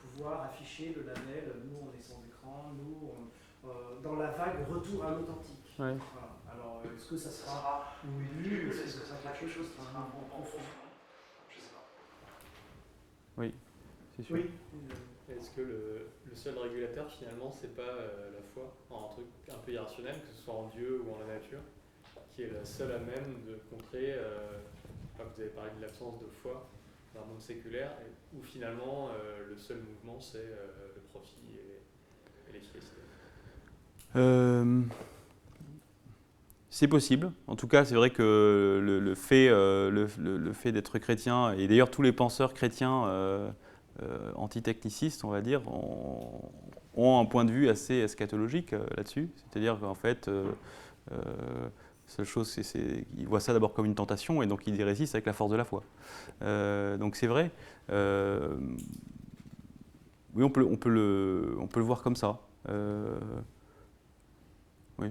pouvoir afficher le label « nous on est sans écran, nous dans la vague retour à l'authentique ». Ouais. Voilà. Alors est-ce que ça sera nul, est-ce que ça sera quelque chose qui sera profond? Je sais pas. Oui, c'est sûr. Oui. Est-ce que le seul régulateur finalement c'est pas la foi en un truc un peu irrationnel, que ce soit en Dieu ou en la nature, qui est la seule à même de contrer, vous avez parlé de l'absence de foi dans un monde séculaire, où finalement le seul mouvement c'est le profit et l'efficacité? C'est possible. En tout cas, c'est vrai que le fait d'être chrétien, et d'ailleurs tous les penseurs chrétiens antitechnicistes, on va dire, ont un point de vue assez eschatologique là-dessus. C'est-à-dire qu'en fait, seule chose, ils voient ça d'abord comme une tentation, et donc ils y résistent avec la force de la foi. Donc c'est vrai. Oui, on peut le voir comme ça. Oui.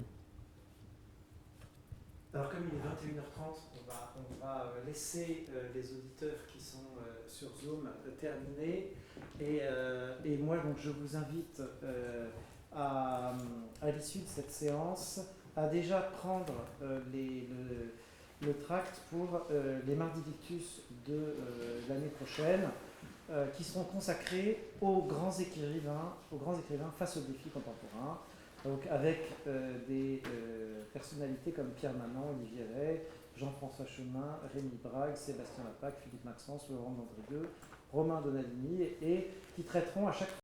Alors comme il est 21h30, on va laisser les auditeurs qui sont sur Zoom terminer. Et moi, donc, je vous invite à l'issue de cette séance à déjà prendre le tract pour les mardis Victus de l'année prochaine, qui seront consacrés aux grands écrivains face aux défis contemporains. Donc avec des personnalités comme Pierre Manon, Olivier Rey, Jean-François Chemin, Rémi Brague, Sébastien Lapac, Philippe Maxence, Laurent Mandrigueux, Romain Donalini, et qui traiteront à chaque